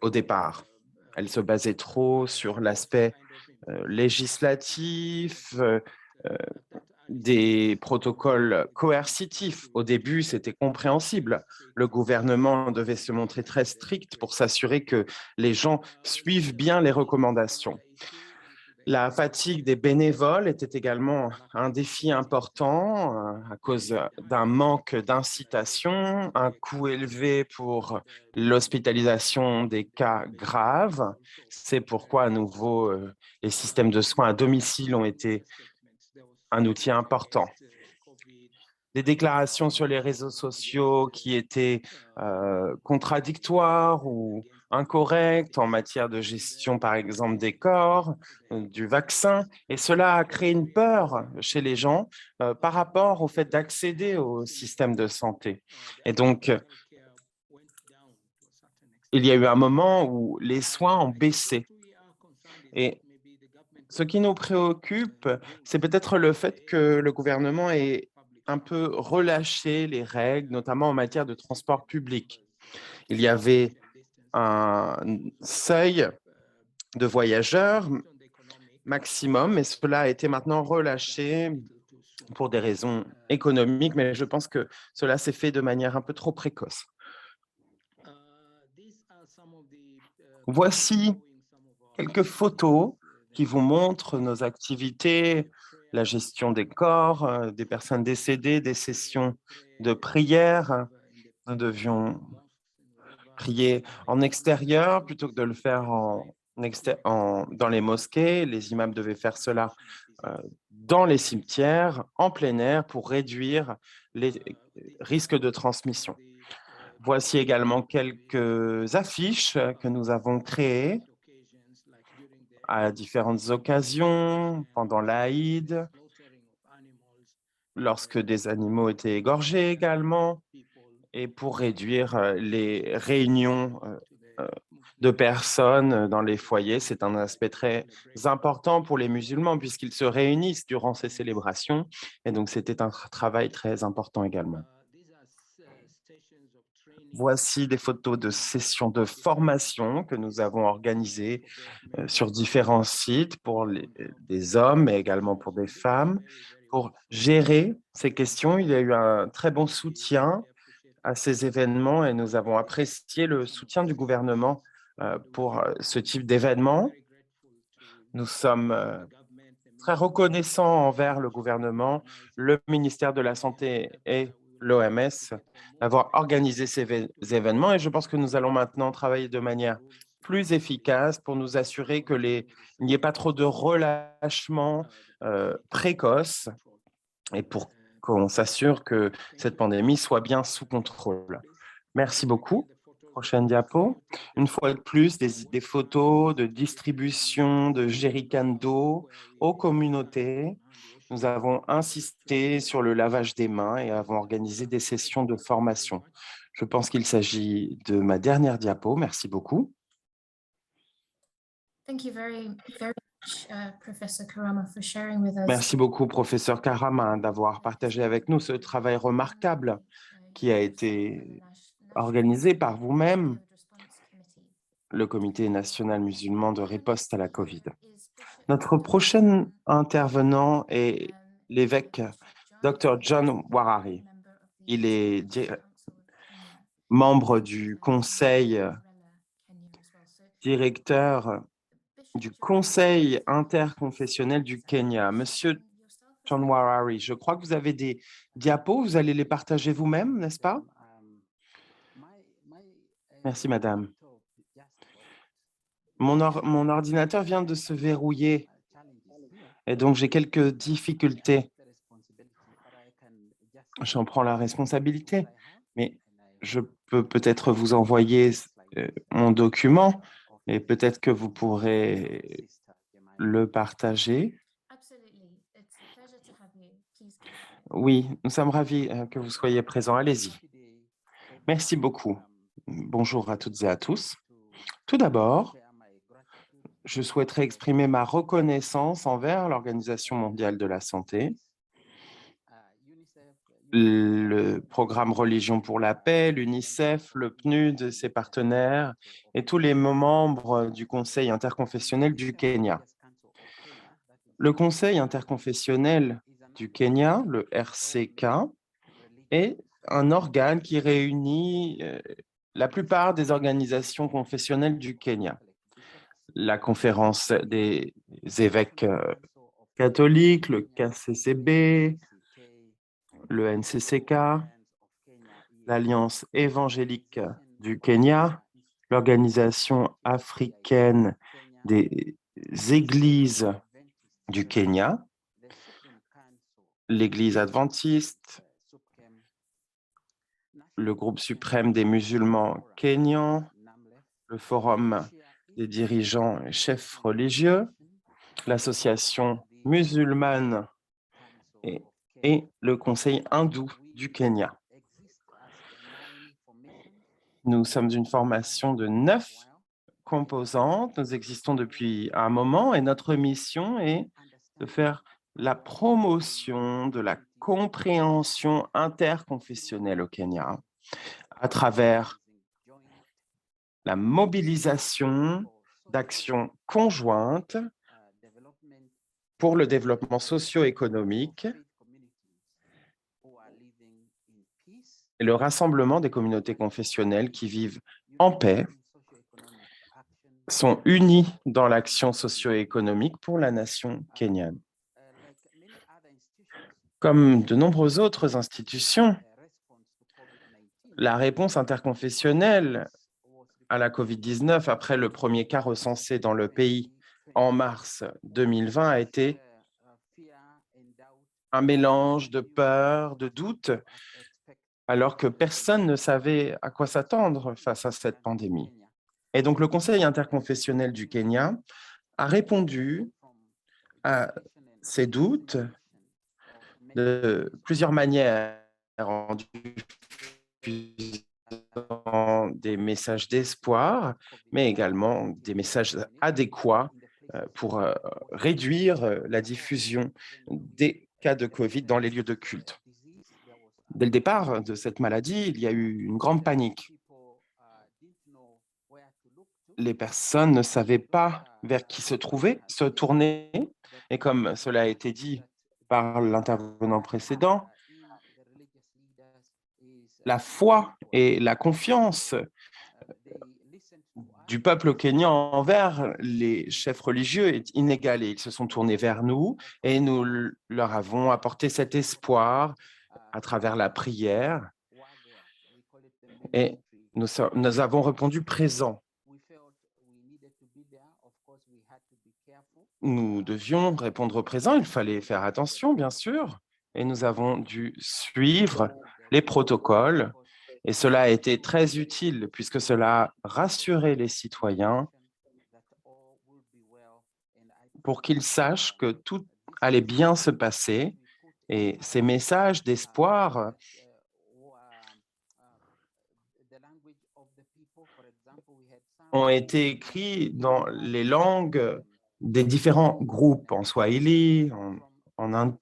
Speaker 3: au départ. Elles se basaient trop sur l'aspect législatif, des protocoles coercitifs. Au début, c'était compréhensible. Le gouvernement devait se montrer très strict pour s'assurer que les gens suivent bien les recommandations. La fatigue des bénévoles était également un défi important à cause d'un manque d'incitation, un coût élevé pour l'hospitalisation des cas graves. C'est pourquoi, à nouveau, les systèmes de soins à domicile ont été un outil important. Des déclarations sur les réseaux sociaux qui étaient contradictoires ou incorrectes en matière de gestion, par exemple, des corps, du vaccin. Et cela a créé une peur chez les gens par rapport au fait d'accéder au système de santé. Et donc, il y a eu un moment où les soins ont baissé. Et ce qui nous préoccupe, c'est peut-être le fait que le gouvernement ait un peu relâché les règles, notamment en matière de transport public. Il y avait un seuil de voyageurs maximum, et cela a été maintenant relâché pour des raisons économiques, mais je pense que cela s'est fait de manière un peu trop précoce. Voici quelques photos qui vous montrent nos activités, la gestion des corps, des personnes décédées, des sessions de prière. Nous devions prier en extérieur plutôt que de le faire dans les mosquées. Les imams devaient faire cela dans les cimetières, en plein air, pour réduire les risques de transmission. Voici également quelques affiches que nous avons créées à différentes occasions, pendant l'Aïd, lorsque des animaux étaient égorgés également, et pour réduire les réunions de personnes dans les foyers. C'est un aspect très important pour les musulmans puisqu'ils se réunissent durant ces célébrations. Et donc, c'était un travail très important également. Voici des photos de sessions de formation que nous avons organisées sur différents sites pour des hommes, mais également pour des femmes. Pour gérer ces questions, il y a eu un très bon soutien à ces événements et nous avons apprécié le soutien du gouvernement pour ce type d'événement. Nous sommes très reconnaissants envers le gouvernement, le ministère de la Santé et l'OMS d'avoir organisé ces événements et je pense que nous allons maintenant travailler de manière plus efficace pour nous assurer qu'il n'y ait pas trop de relâchement précoce et pour qu'on s'assure que cette pandémie soit bien sous contrôle. Merci beaucoup. Prochaine diapo. Une fois de plus, des photos de distribution de jerrycans d'eau aux communautés. Nous avons insisté sur le lavage des mains et avons organisé des sessions de formation. Je pense qu'il s'agit de ma dernière diapo. Merci beaucoup. Merci beaucoup, professeur Karama, d'avoir partagé avec nous ce travail remarquable qui a été organisé par vous-même, le Comité national musulman de riposte à la COVID. Notre prochain intervenant est l'évêque Dr. John Warari. Il est membre du conseil directeur du Conseil interconfessionnel du Kenya. Monsieur John Warari, je crois que vous avez des diapos, vous allez les partager vous-même, n'est-ce pas? Merci, madame. Mon ordinateur vient de se verrouiller et donc j'ai quelques difficultés. J'en prends la responsabilité, mais je peux peut-être vous envoyer mon document et peut-être que vous pourrez le partager. Oui, nous sommes ravis que vous soyez présents. Allez-y. Merci beaucoup. Bonjour à toutes et à tous. Tout d'abord, je souhaiterais exprimer ma reconnaissance envers l'Organisation mondiale de la santé, le programme Religion pour la paix, l'UNICEF, le PNUD, ses partenaires et tous les membres du Conseil interconfessionnel du Kenya. Le Conseil interconfessionnel du Kenya, le RCK, est un organe qui réunit la plupart des organisations confessionnelles du Kenya. La conférence des évêques catholiques, le KCCB, le NCCK, l'Alliance évangélique du Kenya, l'Organisation africaine des églises du Kenya, l'Église adventiste, le groupe suprême des musulmans kenyans, le Forum des dirigeants et chefs religieux, l'Association musulmane et le Conseil hindou du Kenya. Nous sommes une formation de 9 composantes. Nous existons depuis un moment et notre mission est de faire la promotion de la compréhension interconfessionnelle au Kenya à travers la mobilisation d'actions conjointes pour le développement socio-économique et le rassemblement des communautés confessionnelles qui vivent en paix, sont unies dans l'action socio-économique pour la nation kenyane. Comme de nombreuses autres institutions, la réponse interconfessionnelle à la COVID-19 après le premier cas recensé dans le pays en mars 2020 a été un mélange de peur, de doute, alors que personne ne savait à quoi s'attendre face à cette pandémie. Et donc, le Conseil interconfessionnel du Kenya a répondu à ces doutes de plusieurs manières, en diffusant des messages d'espoir, mais également des messages adéquats pour réduire la diffusion des cas de COVID dans les lieux de culte. Dès le départ de cette maladie, il y a eu une grande panique. Les personnes ne savaient pas vers qui se tourner, et comme cela a été dit par l'intervenant précédent, la foi et la confiance du peuple kényan envers les chefs religieux est inégalée. Ils se sont tournés vers nous et nous leur avons apporté cet espoir à travers la prière et nous avons répondu présent. Nous devions répondre présent, il fallait faire attention, bien sûr, et nous avons dû suivre les protocoles. Et cela a été très utile puisque cela a rassuré les citoyens pour qu'ils sachent que tout allait bien se passer. Et ces messages d'espoir ont été écrits dans les langues des différents groupes, en swahili, en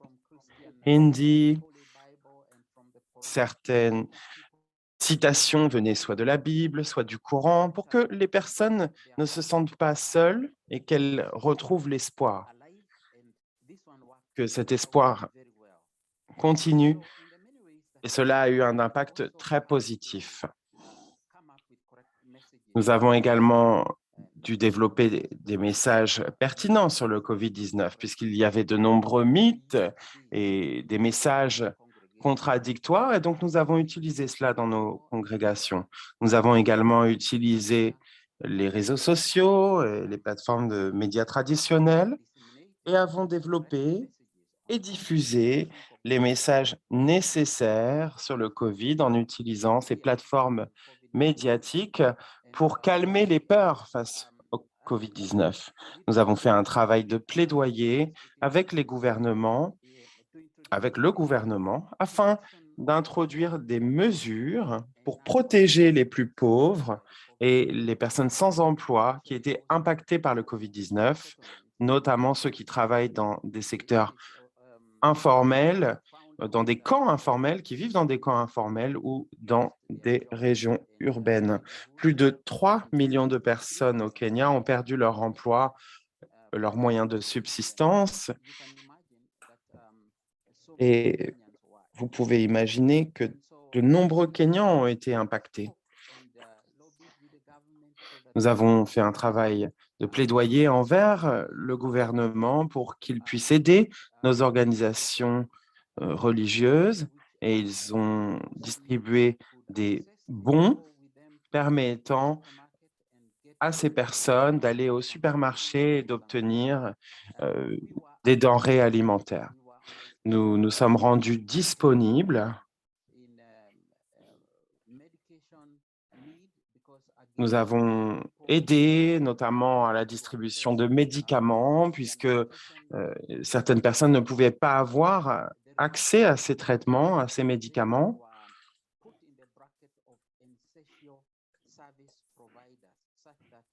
Speaker 3: hindi. Certaines citations venaient soit de la Bible, soit du Coran, pour que les personnes ne se sentent pas seules et qu'elles retrouvent l'espoir, que cet espoir continue. Et cela a eu un impact très positif. Nous avons également dû développer des messages pertinents sur le COVID-19, puisqu'il y avait de nombreux mythes et des messages contradictoires, et donc nous avons utilisé cela dans nos congrégations. Nous avons également utilisé les réseaux sociaux, et les plateformes de médias traditionnels, et avons développé et diffusé les messages nécessaires sur le COVID en utilisant ces plateformes médiatiques pour calmer les peurs face au COVID-19. Nous avons fait un travail de plaidoyer avec les gouvernements, avec le gouvernement, afin d'introduire des mesures pour protéger les plus pauvres et les personnes sans emploi qui étaient impactées par le COVID-19, notamment ceux qui travaillent dans des secteurs informels, dans des camps informels, qui vivent dans des camps informels ou dans des régions urbaines. Plus de 3 millions de personnes au Kenya ont perdu leur emploi, leurs moyens de subsistance. Et vous pouvez imaginer que de nombreux Kenyans ont été impactés. Nous avons fait un travail de plaidoyer envers le gouvernement pour qu'il puisse aider nos organisations religieuses, et ils ont distribué des bons permettant à ces personnes d'aller au supermarché et d'obtenir des denrées alimentaires. Nous nous sommes rendus disponibles. Nous avons aidé notamment à la distribution de médicaments, puisque certaines personnes ne pouvaient pas avoir accès à ces traitements, à ces médicaments.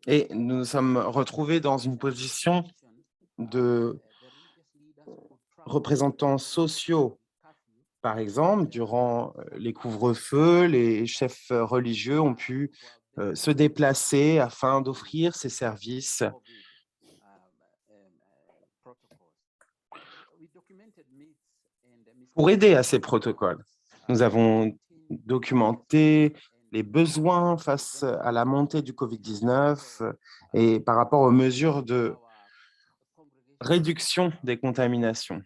Speaker 3: Et nous nous sommes retrouvés dans une position de représentants sociaux. Par exemple, durant les couvre-feux, les chefs religieux ont pu se déplacer afin d'offrir ces services. Pour aider à ces protocoles, nous avons documenté les besoins face à la montée du COVID-19 et par rapport aux mesures de réduction des contaminations.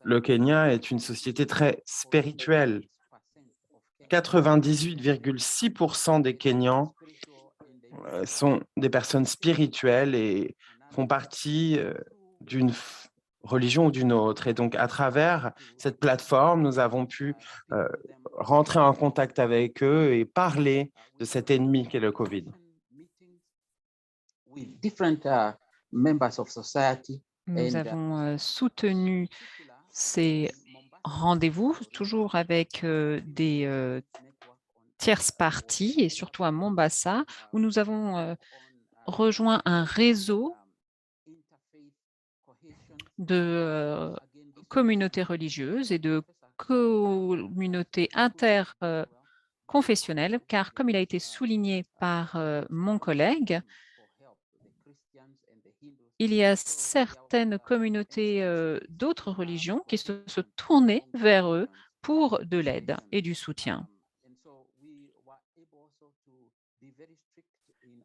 Speaker 3: Le Kenya est une société très spirituelle. 98,6% des Kenyans sont des personnes spirituelles et font partie d'une religion ou d'une autre. Et donc, à travers cette plateforme, nous avons pu rentrer en contact avec eux et parler de cet ennemi qu'est le COVID.
Speaker 1: Nous avons soutenu ces rendez-vous, toujours avec des tierces parties, et surtout à Mombasa, où nous avons rejoint un réseau de communautés religieuses et de communautés interconfessionnelles, car comme il a été souligné par mon collègue, il y a certaines communautés d'autres religions qui se tournaient vers eux pour de l'aide et du soutien.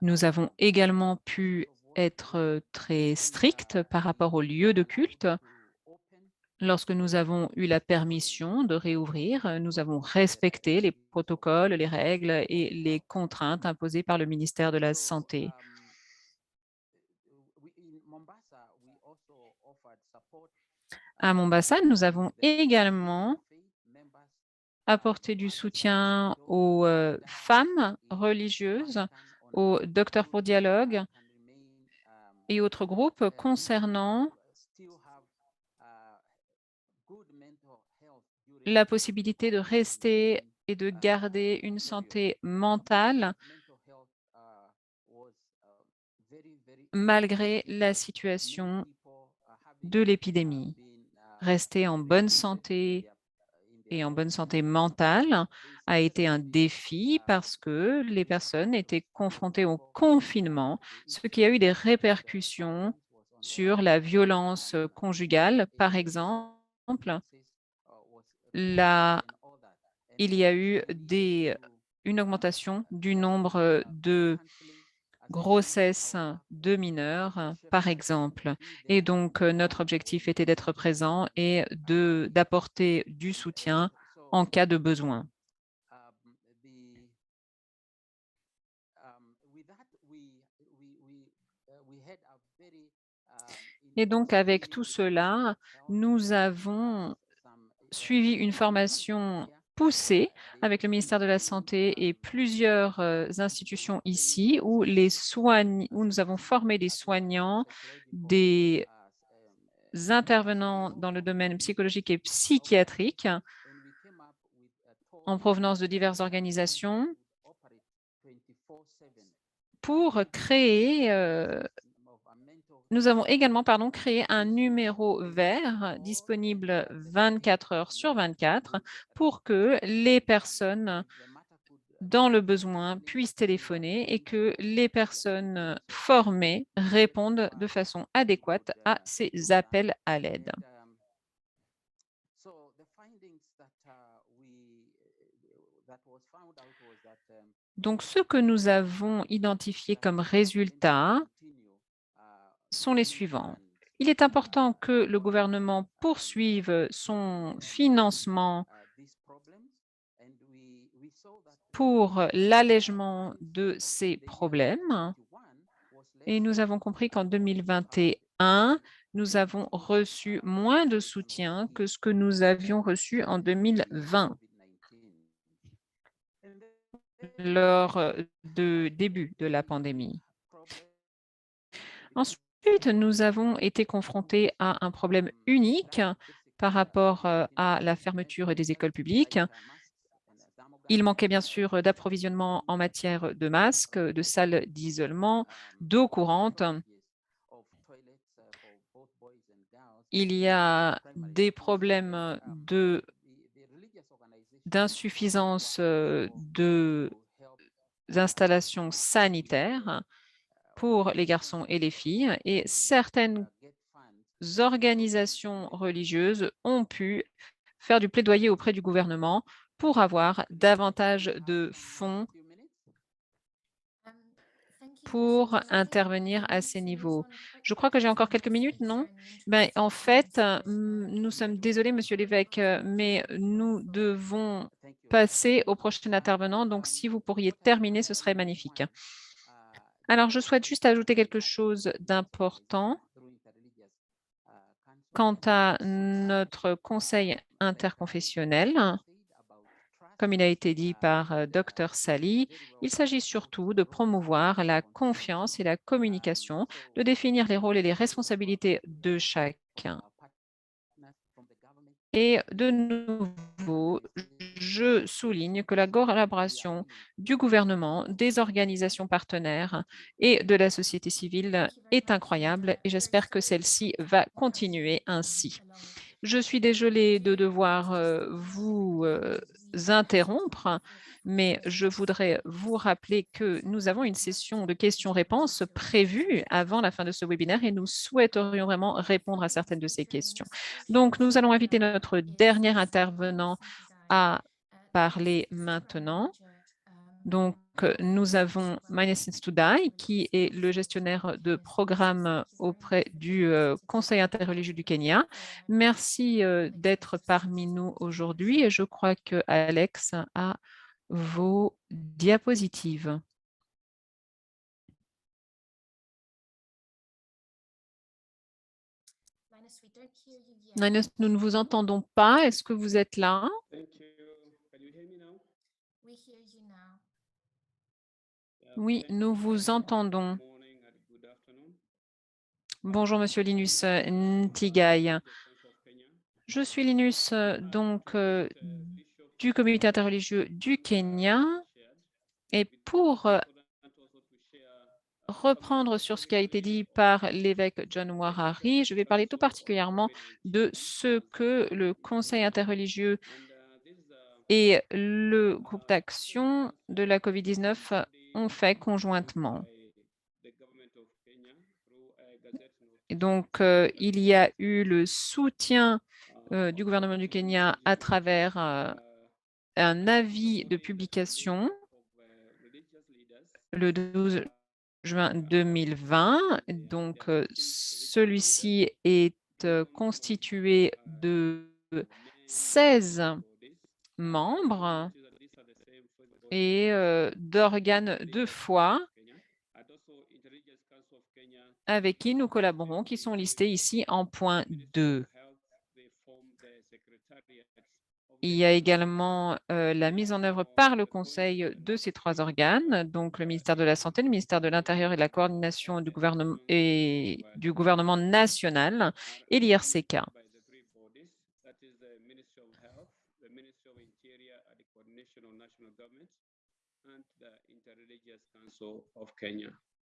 Speaker 1: Nous avons également pu être très stricts par rapport aux lieux de culte. Lorsque nous avons eu la permission de réouvrir, nous avons respecté les protocoles, les règles et les contraintes imposées par le ministère de la Santé. À Mombasa, nous avons également apporté du soutien aux femmes religieuses, aux docteurs pour dialogue et autres groupes concernant la possibilité de rester et de garder une santé mentale malgré la situation de l'épidémie. Rester en bonne santé et en bonne santé mentale a été un défi parce que les personnes étaient confrontées au confinement, ce qui a eu des répercussions sur la violence conjugale. Par exemple, il y a eu une augmentation du nombre de grossesses de mineurs, par exemple. Et donc, notre objectif était d'être présent et d'apporter du soutien en cas de besoin. Et donc, avec tout cela, nous avons suivi une formation poussée avec le ministère de la Santé et plusieurs institutions ici où nous avons formé des soignants, des intervenants dans le domaine psychologique et psychiatrique en provenance de diverses organisations pour nous avons également créé un numéro vert disponible 24 heures sur 24 pour que les personnes dans le besoin puissent téléphoner et que les personnes formées répondent de façon adéquate à ces appels à l'aide. Donc, ce que nous avons identifié comme résultat sont les suivants. Il est important que le gouvernement poursuive son financement pour l'allègement de ces problèmes. Et nous avons compris qu'en 2021, nous avons reçu moins de soutien que ce que nous avions reçu en 2020 lors du début de la pandémie. Ensuite, nous avons été confrontés à un problème unique par rapport à la fermeture des écoles publiques. Il manquait bien sûr d'approvisionnement en matière de masques, de salles d'isolement, d'eau courante. Il y a des problèmes d'insuffisance d'installations sanitaires pour les garçons et les filles et certaines organisations religieuses ont pu faire du plaidoyer auprès du gouvernement pour avoir davantage de fonds pour intervenir à ces niveaux. Je crois que j'ai encore quelques minutes, non? En fait, nous sommes désolés, Monsieur l'évêque, mais nous devons passer au prochain intervenant. Donc, si vous pourriez terminer, ce serait magnifique. Alors, je souhaite juste ajouter quelque chose d'important quant à notre conseil interconfessionnel. Comme il a été dit par Dr Sally, il s'agit surtout de promouvoir la confiance et la communication, de définir les rôles et les responsabilités de chacun. Et de nouveau, je souligne que la collaboration du gouvernement, des organisations partenaires et de la société civile est incroyable et j'espère que celle-ci va continuer ainsi. Je suis désolée de devoir vous interrompre, mais je voudrais vous rappeler que nous avons une session de questions-réponses prévue avant la fin de ce webinaire et nous souhaiterions vraiment répondre à certaines de ces questions. Donc, nous allons inviter notre dernier intervenant à parler maintenant. Donc, nous avons Mindessence Tudai, qui est le gestionnaire de programme auprès du Conseil interreligieux du Kenya. Merci d'être parmi nous aujourd'hui et je crois que Alex a vos diapositives. Linus, nous ne vous entendons pas. Est-ce que vous êtes là? Oui, nous vous entendons. Bonjour, Monsieur Linus Ntigai. Je suis Linus, donc du comité interreligieux du Kenya. Et pour reprendre sur ce qui a été dit par l'évêque John Warari, je vais parler tout particulièrement de ce que le Conseil interreligieux et le groupe d'action de la COVID-19 ont fait conjointement. Et donc, il y a eu le soutien du gouvernement du Kenya à travers un avis de publication le 12 juin 2020. Donc, celui-ci est constitué de 16 membres et d'organes de foi avec qui nous collaborons, qui sont listés ici en point 2. Il y a également la mise en œuvre par le Conseil de ces 3 organes, donc le ministère de la Santé, le ministère de l'Intérieur et de la coordination du gouvernement national et l'IRCK.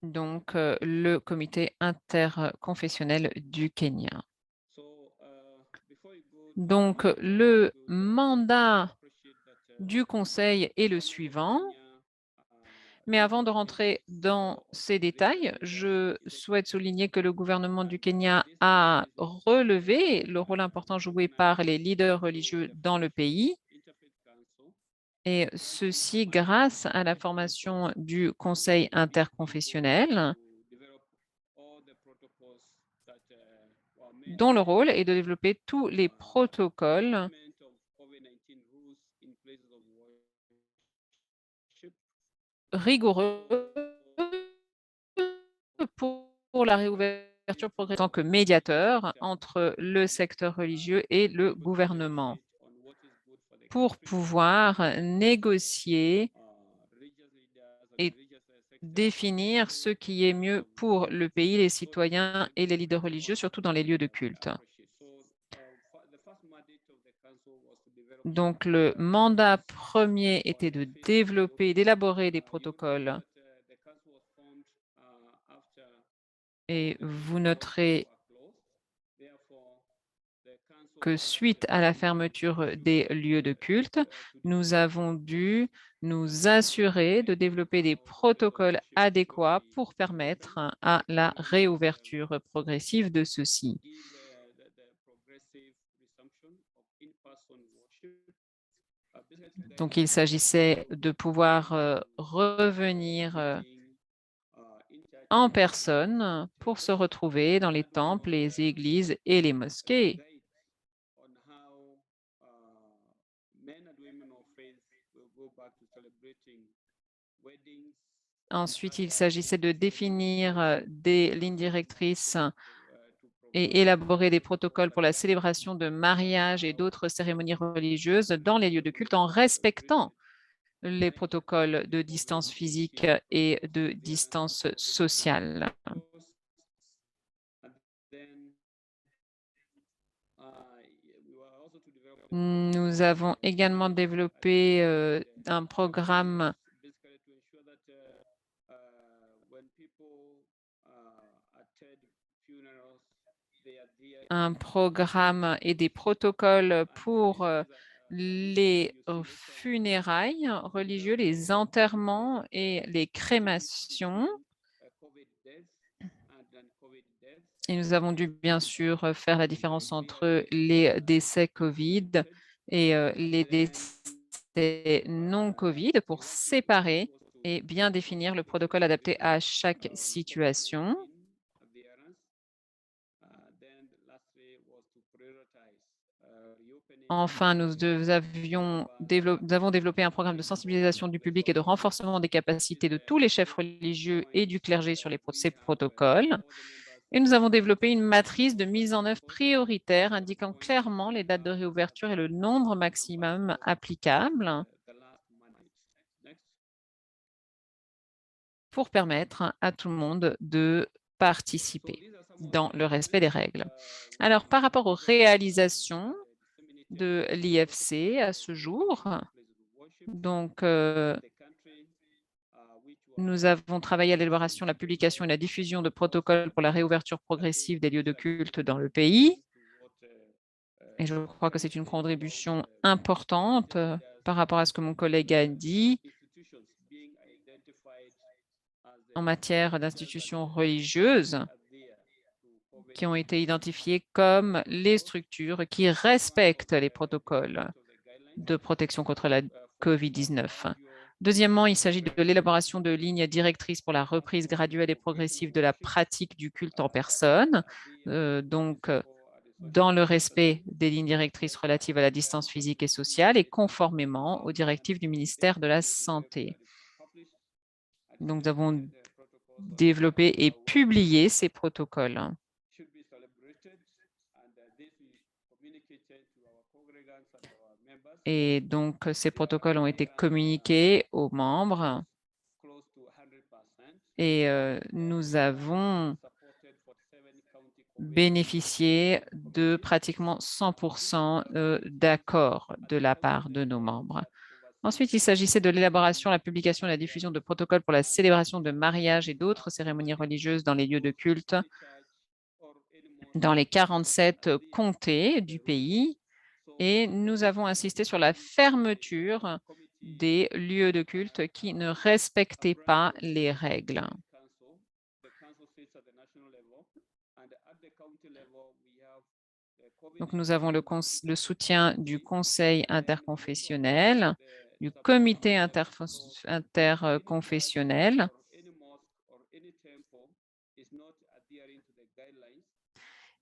Speaker 1: Donc, le comité interconfessionnel du Kenya. Donc, le mandat du Conseil est le suivant. Mais avant de rentrer dans ces détails, je souhaite souligner que le gouvernement du Kenya a relevé le rôle important joué par les leaders religieux dans le pays, et ceci grâce à la formation du Conseil interconfessionnel, dont le rôle est de développer tous les protocoles rigoureux pour la réouverture progressive en tant que médiateur entre le secteur religieux et le gouvernement pour pouvoir négocier et définir ce qui est mieux pour le pays, les citoyens et les leaders religieux, surtout dans les lieux de culte. Donc, le mandat premier était de développer, d'élaborer des protocoles. Et vous noterez que suite à la fermeture des lieux de culte, nous avons dû nous assurer de développer des protocoles adéquats pour permettre à la réouverture progressive de ceux-ci. Donc, il s'agissait de pouvoir revenir en personne pour se retrouver dans les temples, les églises et les mosquées. Ensuite, il s'agissait de définir des lignes directrices et élaborer des protocoles pour la célébration de mariages et d'autres cérémonies religieuses dans les lieux de culte en respectant les protocoles de distance physique et de distance sociale. Nous avons également développé un programme et des protocoles pour les funérailles religieuses, les enterrements et les crémations. Et nous avons dû bien sûr faire la différence entre les décès COVID et les décès non COVID pour séparer et bien définir le protocole adapté à chaque situation. Enfin, nous avons développé un programme de sensibilisation du public et de renforcement des capacités de tous les chefs religieux et du clergé sur ces protocoles. Et nous avons développé une matrice de mise en œuvre prioritaire indiquant clairement les dates de réouverture et le nombre maximum applicable pour permettre à tout le monde de participer dans le respect des règles. Alors, par rapport aux réalisations, de l'IFC à ce jour. Donc, nous avons travaillé à l'élaboration, la publication et la diffusion de protocoles pour la réouverture progressive des lieux de culte dans le pays. Et je crois que c'est une contribution importante par rapport à ce que mon collègue a dit en matière d'institutions religieuses qui ont été identifiées comme les structures qui respectent les protocoles de protection contre la COVID-19. Deuxièmement, il s'agit de l'élaboration de lignes directrices pour la reprise graduelle et progressive de la pratique du culte en personne, dans le respect des lignes directrices relatives à la distance physique et sociale et conformément aux directives du ministère de la Santé. Donc, nous avons développé et publié ces protocoles. Et donc, ces protocoles ont été communiqués aux membres et nous avons bénéficié de pratiquement 100% d'accords de la part de nos membres. Ensuite, il s'agissait de l'élaboration, la publication et la diffusion de protocoles pour la célébration de mariages et d'autres cérémonies religieuses dans les lieux de culte dans les 47 comtés du pays. Et nous avons insisté sur la fermeture des lieux de culte qui ne respectaient pas les règles. Donc, nous avons le soutien du Conseil interconfessionnel, du Comité interconfessionnel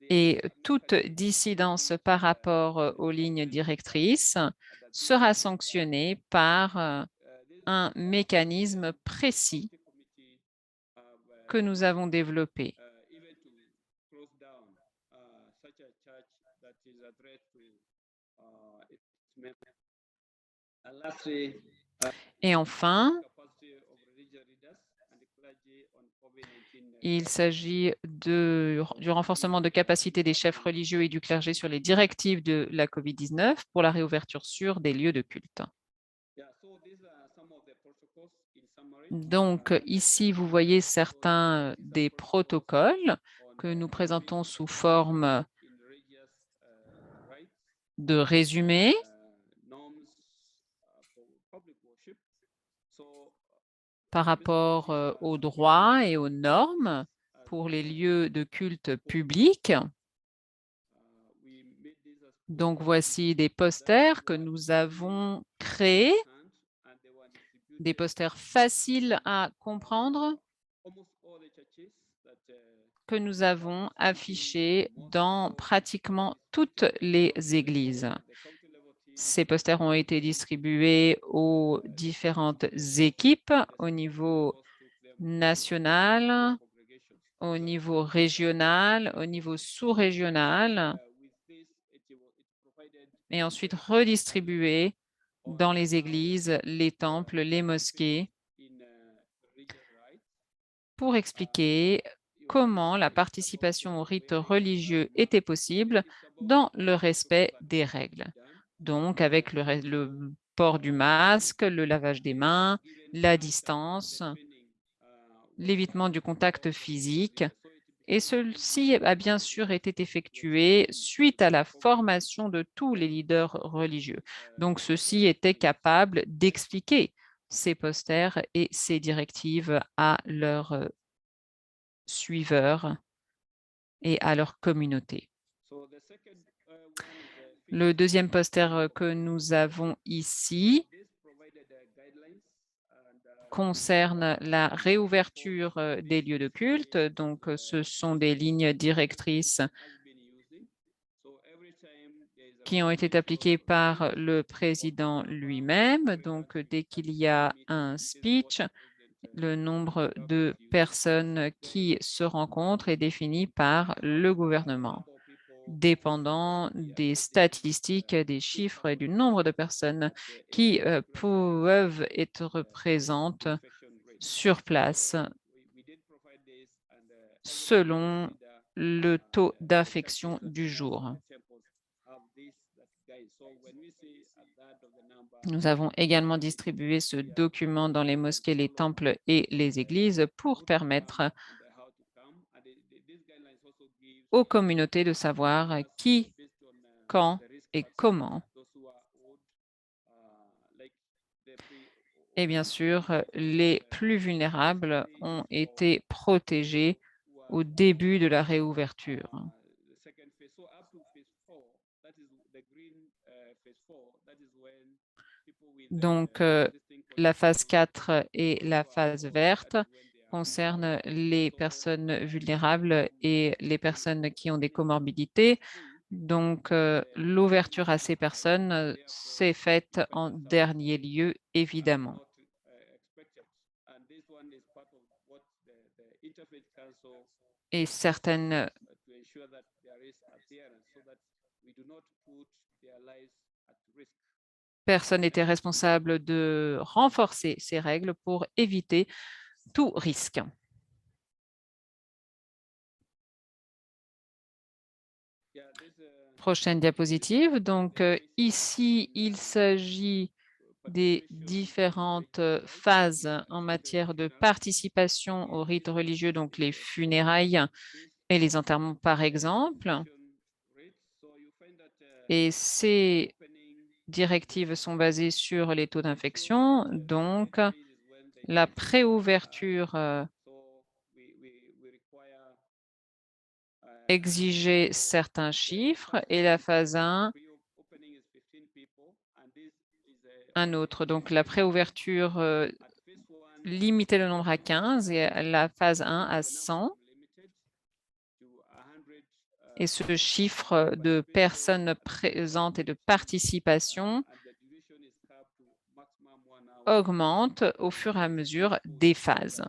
Speaker 1: et toute dissidence par rapport aux lignes directrices sera sanctionnée par un mécanisme précis que nous avons développé. Et enfin, il s'agit du renforcement de capacité des chefs religieux et du clergé sur les directives de la COVID-19 pour la réouverture sûre des lieux de culte. Donc, ici, vous voyez certains des protocoles que nous présentons sous forme de résumé. Par rapport aux droits et aux normes pour les lieux de culte publics. Donc, voici des posters que nous avons créés, des posters faciles à comprendre que nous avons affichés dans pratiquement toutes les églises. Ces posters ont été distribués aux différentes équipes au niveau national, au niveau régional, au niveau sous-régional, et ensuite redistribués dans les églises, les temples, les mosquées, pour expliquer comment la participation aux rites religieux était possible dans le respect des règles. Donc, avec le port du masque, le lavage des mains, la distance, l'évitement du contact physique. Et ceci a bien sûr été effectué suite à la formation de tous les leaders religieux. Donc, ceux-ci étaient capables d'expliquer ces posters et ces directives à leurs suiveurs et à leur communauté. Le deuxième poster que nous avons ici concerne la réouverture des lieux de culte. Donc, ce sont des lignes directrices qui ont été appliquées par le président lui-même. Donc, dès qu'il y a un speech, le nombre de personnes qui se rencontrent est défini par le gouvernement, dépendant des statistiques, des chiffres et du nombre de personnes qui peuvent être présentes sur place selon le taux d'infection du jour. Nous avons également distribué ce document dans les mosquées, les temples et les églises pour permettre aux communautés de savoir qui, quand et comment. Et bien sûr, les plus vulnérables ont été protégés au début de la réouverture. Donc, la phase 4 et la phase verte concernent les personnes vulnérables et les personnes qui ont des comorbidités. Donc, l'ouverture à ces personnes s'est faite en dernier lieu, évidemment. Et certaines personnes étaient responsables de renforcer ces règles pour éviter tout risque. Prochaine diapositive. Donc, ici, il s'agit des différentes phases en matière de participation aux rites religieux, donc les funérailles et les enterrements, par exemple. Et ces directives sont basées sur les taux d'infection. Donc, la préouverture exigeait certains chiffres et la phase 1, un autre. Donc, la préouverture limitait le nombre à 15 et la phase 1 à 100. Et ce chiffre de personnes présentes et de participation augmente au fur et à mesure des phases.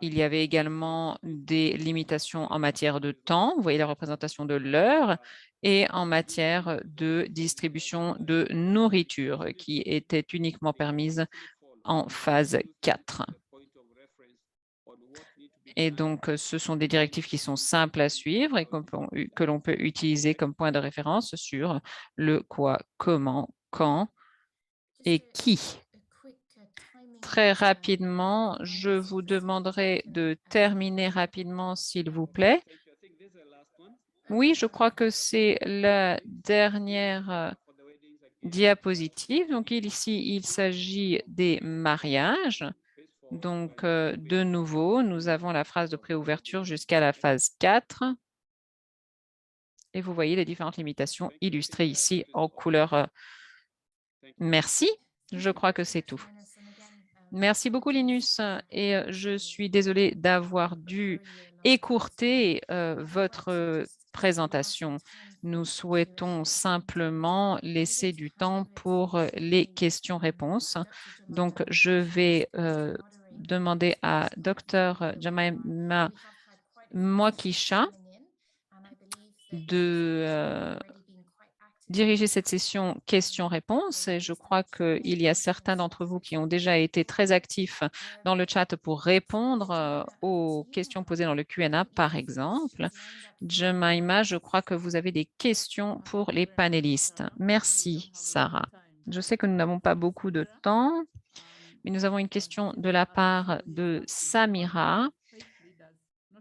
Speaker 1: Il y avait également des limitations en matière de temps, vous voyez la représentation de l'heure, et en matière de distribution de nourriture qui était uniquement permise en phase 4. Et donc, ce sont des directives qui sont simples à suivre et que l'on peut utiliser comme point de référence sur le quoi, comment, quand et qui. Très rapidement, je vous demanderai de terminer rapidement, s'il vous plaît. Oui, je crois que c'est la dernière diapositive. Donc, ici, il s'agit des mariages. Donc, de nouveau, nous avons la phase de préouverture jusqu'à la phase 4. Et vous voyez les différentes limitations illustrées ici en couleur. Merci. Je crois que c'est tout. Merci beaucoup, Linus. Et je suis désolée d'avoir dû écourter votre présentation. Nous souhaitons simplement laisser du temps pour les questions-réponses. Donc, je vais demander à Dr. Jemima Mwakisha de diriger cette session questions-réponses. Et je crois qu'il y a certains d'entre vous qui ont déjà été très actifs dans le chat pour répondre aux questions posées dans le Q&A, par exemple. Jemima, je crois que vous avez des questions pour les panélistes. Merci, Sarah. Je sais que nous n'avons pas beaucoup de temps, mais nous avons une question de la part de Samira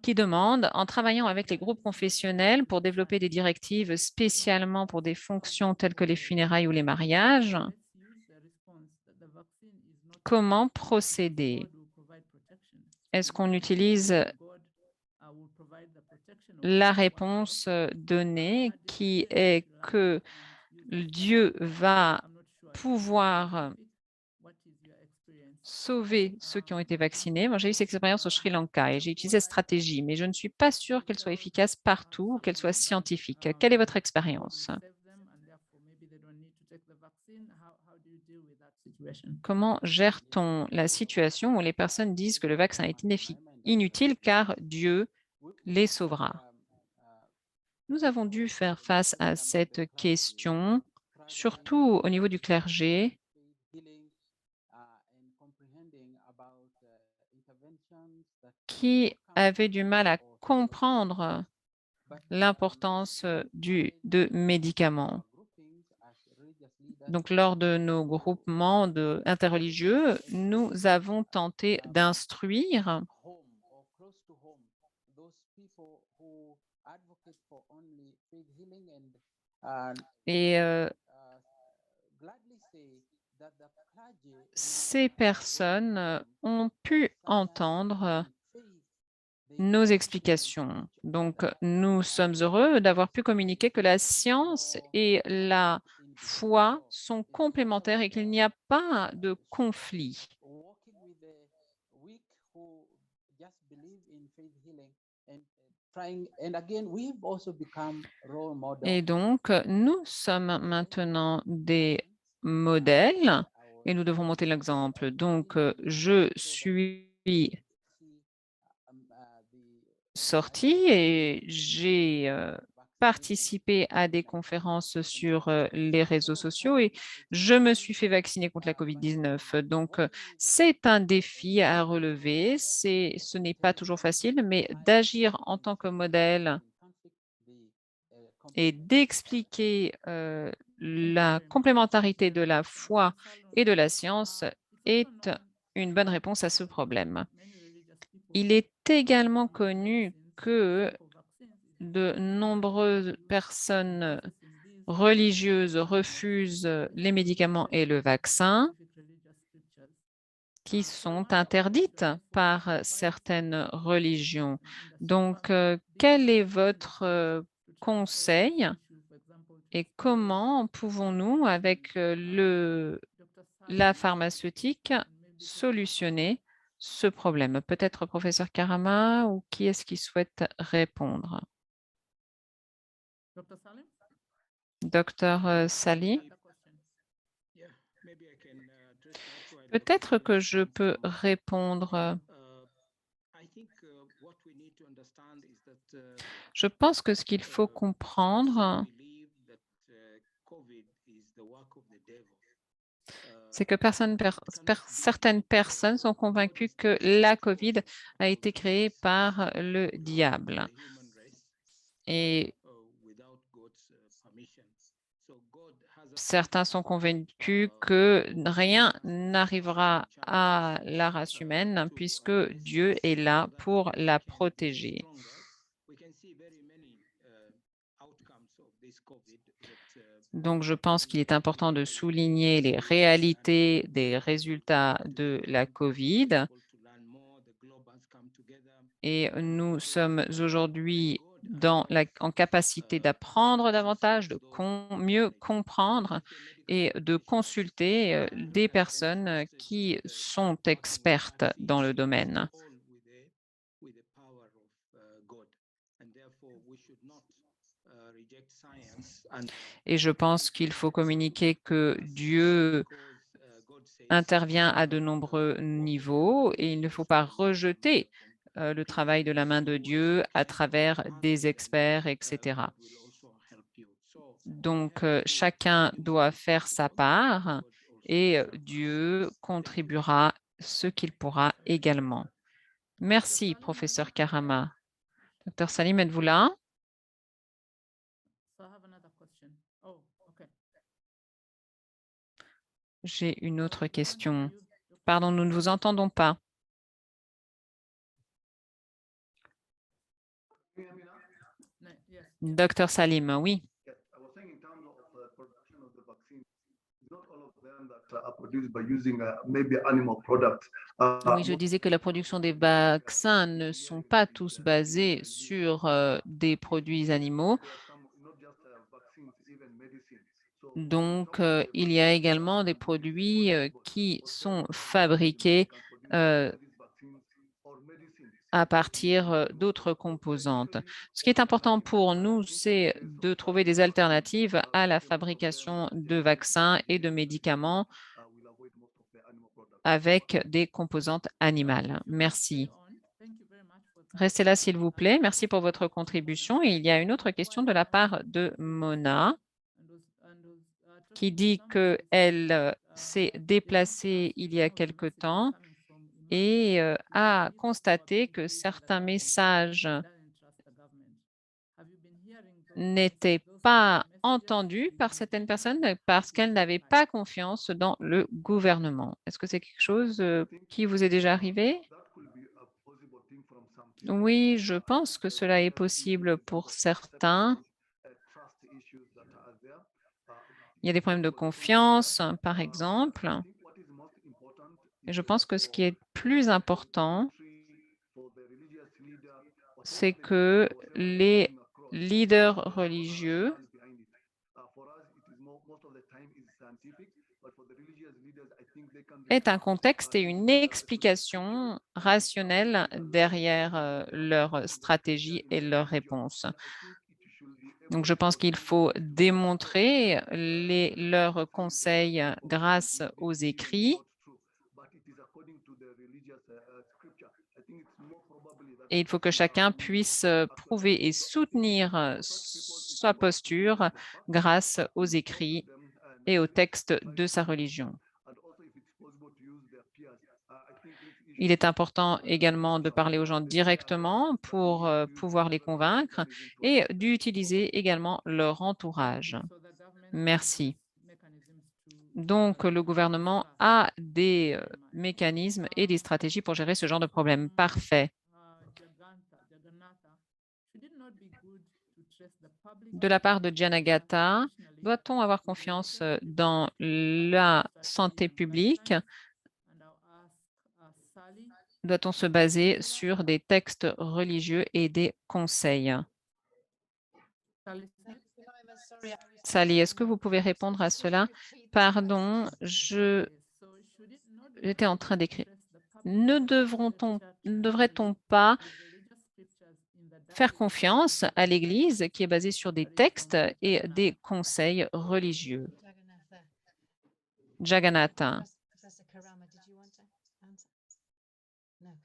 Speaker 1: qui demande, en travaillant avec les groupes confessionnels pour développer des directives spécialement pour des fonctions telles que les funérailles ou les mariages, comment procéder? Est-ce qu'on utilise la réponse donnée qui est que Dieu va pouvoir sauver ceux qui ont été vaccinés? Moi, j'ai eu cette expérience au Sri Lanka et j'ai utilisé cette stratégie, mais je ne suis pas sûre qu'elle soit efficace partout ou qu'elle soit scientifique. Quelle est votre expérience? Comment gère-t-on la situation où les personnes disent que le vaccin est inutile car Dieu les sauvera? Nous avons dû faire face à cette question, surtout au niveau du clergé, qui avait du mal à comprendre l'importance de médicaments. Donc, lors de nos groupements interreligieux, nous avons tenté d'instruire et ces personnes ont pu entendre nos explications. Donc, nous sommes heureux d'avoir pu communiquer que la science et la foi sont complémentaires et qu'il n'y a pas de conflit. Et donc, nous sommes maintenant des modèles et nous devons montrer l'exemple. Donc, je suis sortie et j'ai participé à des conférences sur les réseaux sociaux et je me suis fait vacciner contre la COVID-19. Donc, c'est un défi à relever. Ce n'est pas toujours facile, mais d'agir en tant que modèle et d'expliquer la complémentarité de la foi et de la science est une bonne réponse à ce problème. Il est également connu que de nombreuses personnes religieuses refusent les médicaments et le vaccin qui sont interdites par certaines religions. Donc, quel est votre conseil et comment pouvons-nous, avec la pharmaceutique, solutionner ce problème? Peut-être professeur Karama ou qui est-ce qui souhaite répondre?
Speaker 2: Dr. Salim?
Speaker 1: Docteur Sali?
Speaker 4: Yeah, maybe I can address that one.
Speaker 1: Peut-être que je peux répondre.
Speaker 4: I think what we need to understand is that
Speaker 1: Je pense que ce qu'il faut comprendre,
Speaker 4: believe that COVID is the work of the devil.
Speaker 1: c'est que certaines personnes sont convaincues que la COVID a été créée par le diable.
Speaker 4: The human race
Speaker 1: Et
Speaker 4: without God's permission. So God has a
Speaker 1: certains sont convaincus que rien n'arrivera à la race humaine puisque Dieu est là pour la protéger.
Speaker 4: we can see very many outcomes of this COVID that
Speaker 1: Donc, je pense qu'il est important de souligner les réalités des résultats de la COVID.
Speaker 4: to learn more, the globe has come together.
Speaker 1: Et nous sommes aujourd'hui en capacité d'apprendre davantage, de mieux comprendre et de consulter des personnes qui sont expertes dans le domaine.
Speaker 4: All with the power of God, and therefore we should not reject science and
Speaker 1: Et je pense qu'il faut communiquer que Dieu
Speaker 4: because God says
Speaker 1: intervient à de nombreux niveaux et il ne faut pas rejeter le travail de la main de Dieu à travers des experts, etc.
Speaker 4: will also help you. So
Speaker 1: Donc, chacun doit faire sa part et Dieu contribuera ce qu'il pourra également. Merci, professeur Karama. Docteur Salim, êtes-vous là?
Speaker 2: So I have another question. Oh, okay.
Speaker 1: J'ai une autre
Speaker 2: We can't hear
Speaker 1: question.
Speaker 2: you, Dr.
Speaker 1: Pardon, nous ne vous entendons pas.
Speaker 2: Yes.
Speaker 1: Docteur Salim, oui.
Speaker 5: Yeah, I was saying in terms of the production of the vaccine, not all of them that are produced by using maybe animal products.
Speaker 1: Oui, je disais que la production des vaccins ne sont pas tous basés sur des produits animaux.
Speaker 5: There are some, not just vaccines, even medicine. So
Speaker 1: Donc, il y a également des produits qui sont fabriqués
Speaker 5: these vaccines or medicine.
Speaker 1: à partir d'autres composantes. Ce qui est important pour nous, c'est de trouver des alternatives à la fabrication de vaccins et de médicaments
Speaker 5: Will avoid most of the animal products.
Speaker 1: avec des composantes animales. Merci.
Speaker 2: Thank you very much for that.
Speaker 1: Restez là, s'il vous plaît. Merci pour votre contribution. Et il y a une autre question de la part de Mona qui dit qu'elle s'est déplacée il y a quelque temps et a constaté que certains messages n'étaient pas entendues par certaines personnes parce qu'elles n'avaient pas confiance dans le gouvernement. Est-ce que c'est quelque chose qui vous est déjà arrivé?
Speaker 5: That could be a possible thing from some people.
Speaker 1: Oui, je pense que cela est possible pour certains.
Speaker 5: Trust issues that are there.
Speaker 1: Il y a des problèmes de confiance, par exemple.
Speaker 5: I think what is most important
Speaker 1: Et je pense que ce qui est plus important,
Speaker 5: for the religious leader,
Speaker 1: c'est que les leaders religieux
Speaker 5: behind it. For us, it is most of the time is scientific, but for the religious leaders, I think they can
Speaker 1: aient un contexte et une explication rationnelle derrière leur stratégie et leurs réponses. Donc, je pense qu'il faut démontrer leurs conseils grâce aux écrits. Et il faut que chacun puisse prouver et soutenir sa posture grâce aux écrits et aux textes de sa religion. Il est important également de parler aux gens directement pour pouvoir les convaincre et d'utiliser également leur entourage. Merci. Donc, le gouvernement a des mécanismes et des stratégies pour gérer ce genre de problème. Parfait. De la part de Janagata, doit-on avoir confiance dans la santé publique? Doit-on se baser sur des textes religieux et des conseils? Sally, est-ce que vous pouvez répondre à cela? Pardon, j'étais en train d'écrire. Ne devrait-on pas faire confiance à l'Église qui est basée sur des textes et des conseils religieux? Jagannatha.
Speaker 6: Professor Karama, did you want to answer? No.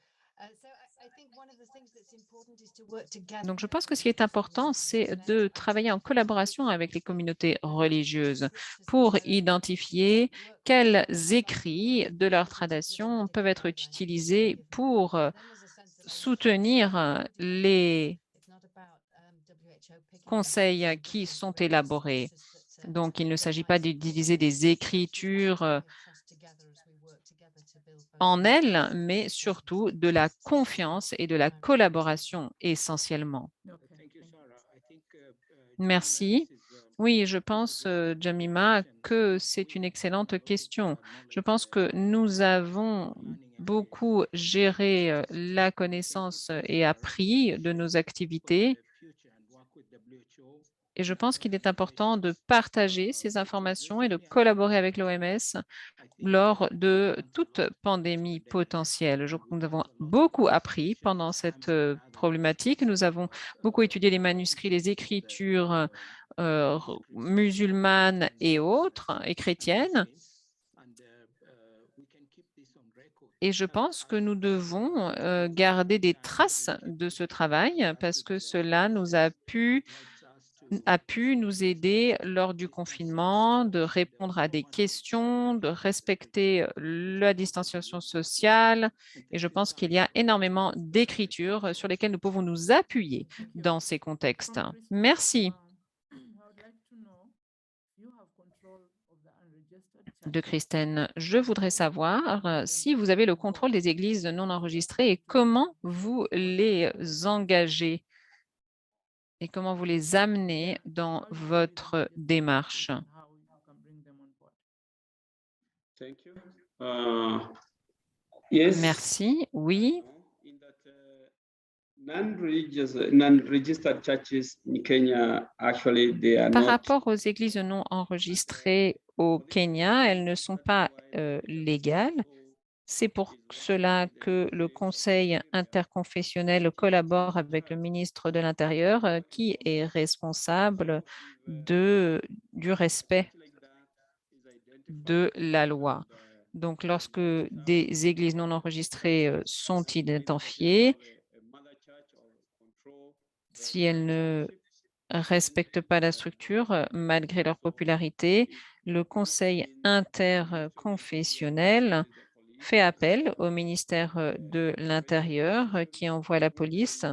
Speaker 1: Donc, je pense que ce qui est important, c'est de travailler en collaboration avec les communautés religieuses pour identifier quels écrits de leur tradition peuvent être utilisés pour soutenir les conseils qui sont élaborés. Donc, il ne s'agit pas d'utiliser des écritures en elles, mais surtout de la confiance et de la collaboration essentiellement. Merci. Oui, je pense, Jamima, que c'est une excellente question. Je pense que nous avons beaucoup géré la connaissance et appris de nos activités. Et je pense qu'il est important de partager ces informations et de collaborer avec l'OMS lors de toute pandémie potentielle. Je crois que nous avons beaucoup appris pendant cette problématique. Nous avons beaucoup étudié les manuscrits, les écritures musulmanes et autres, et chrétiennes. Et je pense que nous devons garder des traces de ce travail parce que cela nous a pu nous aider lors du confinement, de répondre à des questions, de respecter la distanciation sociale. Et je pense qu'il y a énormément d'écritures sur lesquelles nous pouvons nous appuyer dans ces contextes. Merci. De Christine, je voudrais savoir si vous avez le contrôle des églises non enregistrées et comment vous les engagez et comment vous les amenez dans votre démarche. Merci. Oui. Par rapport aux églises non enregistrées au Kenya, elles ne sont pas légales. C'est pour cela que le Conseil interconfessionnel collabore avec le ministre de l'Intérieur qui est responsable du respect de la loi. Donc, lorsque des églises non enregistrées sont identifiées, si elles ne respectent pas la structure, malgré leur popularité, le Conseil interconfessionnel fait appel au ministère de l'Intérieur qui envoie la police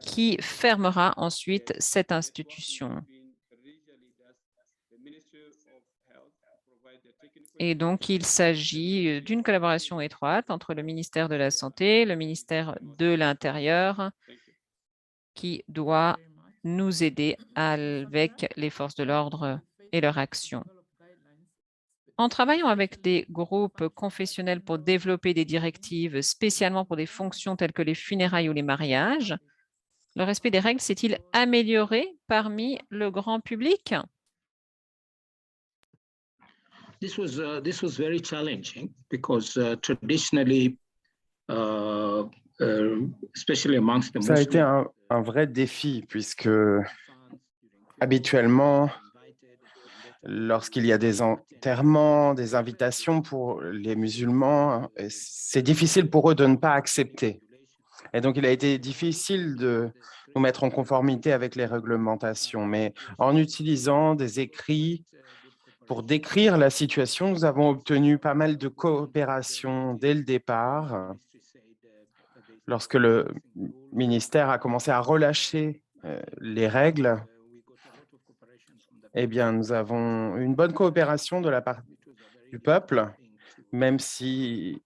Speaker 1: qui fermera ensuite cette institution. Et donc, il s'agit d'une collaboration étroite entre le ministère de la Santé, le ministère de l'Intérieur, qui doit nous aider avec les forces de l'ordre et leur action. En travaillant avec des groupes confessionnels pour développer des directives spécialement pour des fonctions telles que les funérailles ou les mariages, le respect des règles s'est-il amélioré parmi le grand public?
Speaker 4: This was very challenging because traditionally, especially amongst the
Speaker 3: Ça a été
Speaker 4: Muslims,
Speaker 3: un vrai défi puisque habituellement, lorsqu'il y a des enterrements, des invitations pour les musulmans, c'est difficile pour eux de ne pas accepter. Et donc, il a été difficile de nous mettre en conformité avec les réglementations. Mais en utilisant des écrits pour décrire la situation, nous avons obtenu pas mal de coopération dès le départ. Lorsque le ministère a commencé à relâcher les règles, eh bien, nous avons une bonne coopération de la part du peuple, même si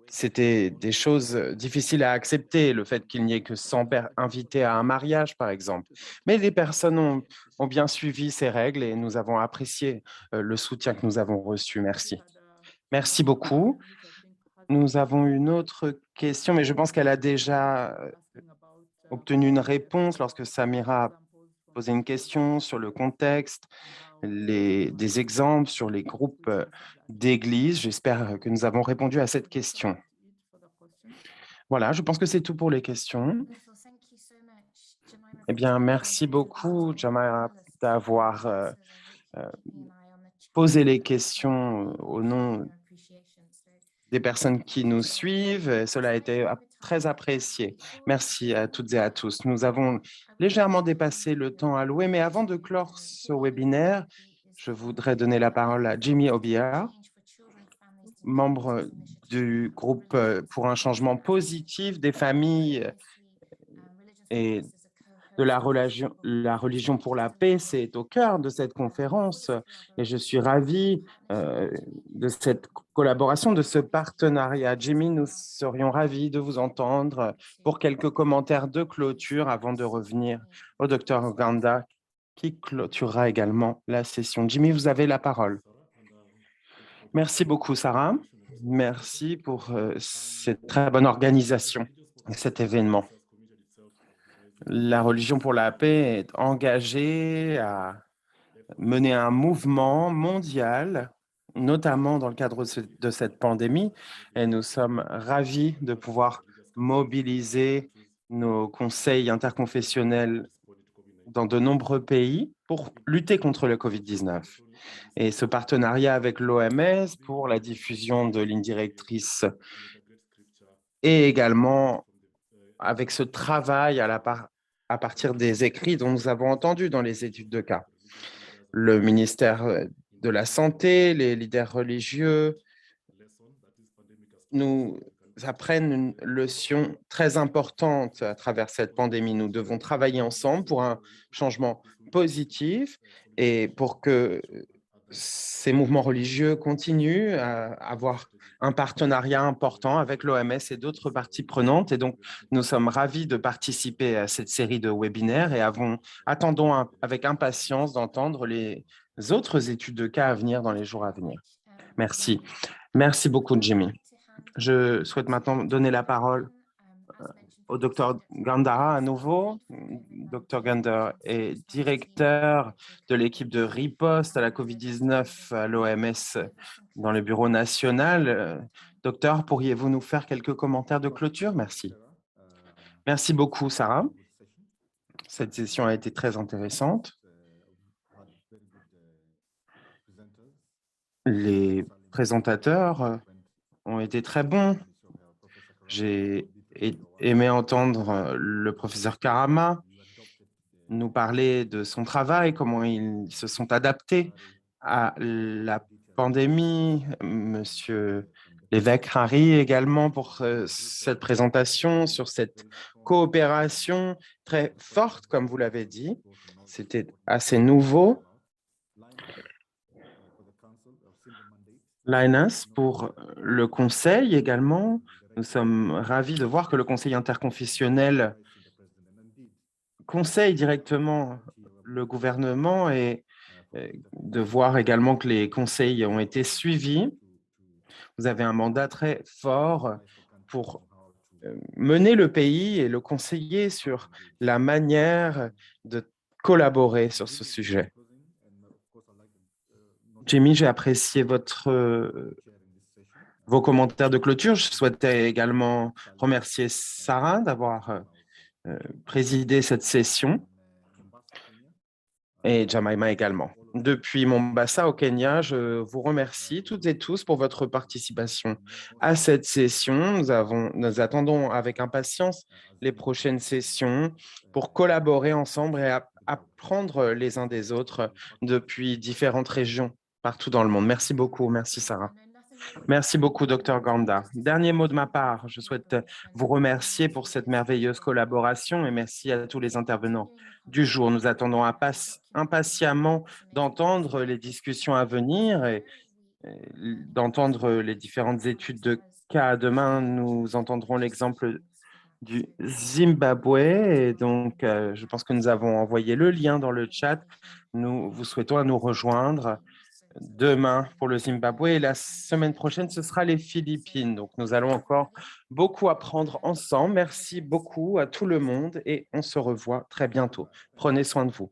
Speaker 3: c'était des choses difficiles à accepter, le fait qu'il n'y ait que 100 invités à un mariage, par exemple. Mais les personnes ont bien suivi ces règles et nous avons apprécié le soutien que nous avons reçu. Merci. Merci beaucoup. Nous avons une autre question, mais je pense qu'elle a déjà obtenu une réponse lorsque Samira a posé une question sur le contexte, des exemples sur les groupes d'églises. J'espère que nous avons répondu à cette question. Voilà, je pense que c'est tout pour les questions. Eh bien, merci beaucoup, Jamaira, d'avoir posé les questions au nom des personnes qui nous suivent. Cela a été très apprécié. Merci à toutes et à tous. Nous avons légèrement dépassé le temps alloué, mais avant de clore ce webinaire, je voudrais donner la parole à Jimmy Obiar, membre du groupe pour un changement positif des familles et de la religion pour la paix. C'est au cœur de cette conférence et je suis ravi de cette collaboration, de ce partenariat. Jimmy, nous serions ravis de vous entendre pour quelques commentaires de clôture avant de revenir au docteur Ganda qui clôturera également la session. Jimmy, vous avez la parole. Merci beaucoup, Sarah. Merci pour cette très bonne organisation de cet événement. La religion pour la paix est engagée à mener un mouvement mondial, notamment dans le cadre de cette pandémie, et nous sommes ravis de pouvoir mobiliser nos conseils interconfessionnels dans de nombreux pays pour lutter contre le COVID-19. Et ce partenariat avec l'OMS pour la diffusion de lignes directrices et également avec ce travail à partir des écrits dont nous avons entendu dans les études de cas. Le ministère de la Santé, les leaders religieux nous apprennent une leçon très importante à travers cette pandémie. Nous devons travailler ensemble pour un changement positif et pour que ces mouvements religieux continuent à avoir un partenariat important avec l'OMS et d'autres parties prenantes. Et donc, nous sommes ravis de participer à cette série de webinaires et attendons avec impatience d'entendre les autres études de cas à venir dans les jours à venir. Merci. Merci beaucoup, Jimmy. Je souhaite maintenant donner la parole au Dr Gandhara à nouveau. Dr Gandhara est directeur de l'équipe de riposte à la COVID-19 à l'OMS dans le bureau national. Docteur, pourriez-vous nous faire quelques commentaires de clôture? Merci. Merci beaucoup, Sarah. Cette session a été très intéressante. Les présentateurs ont été très bons. J'ai aimé entendre le professeur Karama nous parler de son travail, comment ils se sont adaptés à la pandémie. Monsieur l'évêque Harry également pour cette présentation sur cette coopération très forte, comme vous l'avez dit. C'était assez nouveau. Linus, pour le Conseil également, nous sommes ravis de voir que le Conseil interconfessionnel conseille directement le gouvernement et de voir également que les conseils ont été suivis. Vous avez un mandat très fort pour mener le pays et le conseiller sur la manière de collaborer sur ce sujet. Jimmy, j'ai apprécié vos commentaires de clôture. Je souhaitais également remercier Sarah d'avoir présidé cette session et Jemima également. Depuis Mombasa au Kenya, je vous remercie toutes et tous pour votre participation à cette session. Nous attendons avec impatience les prochaines sessions pour collaborer ensemble et apprendre les uns des autres depuis différentes régions partout dans le monde. Merci beaucoup. Merci, Sarah. Merci beaucoup, Dr. Ganda. Dernier mot de ma part, je souhaite vous remercier pour cette merveilleuse collaboration et merci à tous les intervenants du jour. Nous attendons impatiemment d'entendre les discussions à venir et d'entendre les différentes études de cas. Demain, nous entendrons l'exemple du Zimbabwe et donc je pense que nous avons envoyé le lien dans le chat. Nous vous souhaitons à nous rejoindre demain pour le Zimbabwe et la semaine prochaine, ce sera les Philippines. Donc, nous allons encore beaucoup apprendre ensemble. Merci beaucoup à tout le monde et on se revoit très bientôt. Prenez soin de vous.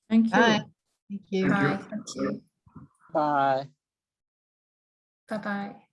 Speaker 2: Thank you.
Speaker 6: Bye. Thank you.
Speaker 2: Bye. Thank you.
Speaker 7: Bye.
Speaker 2: Bye-bye.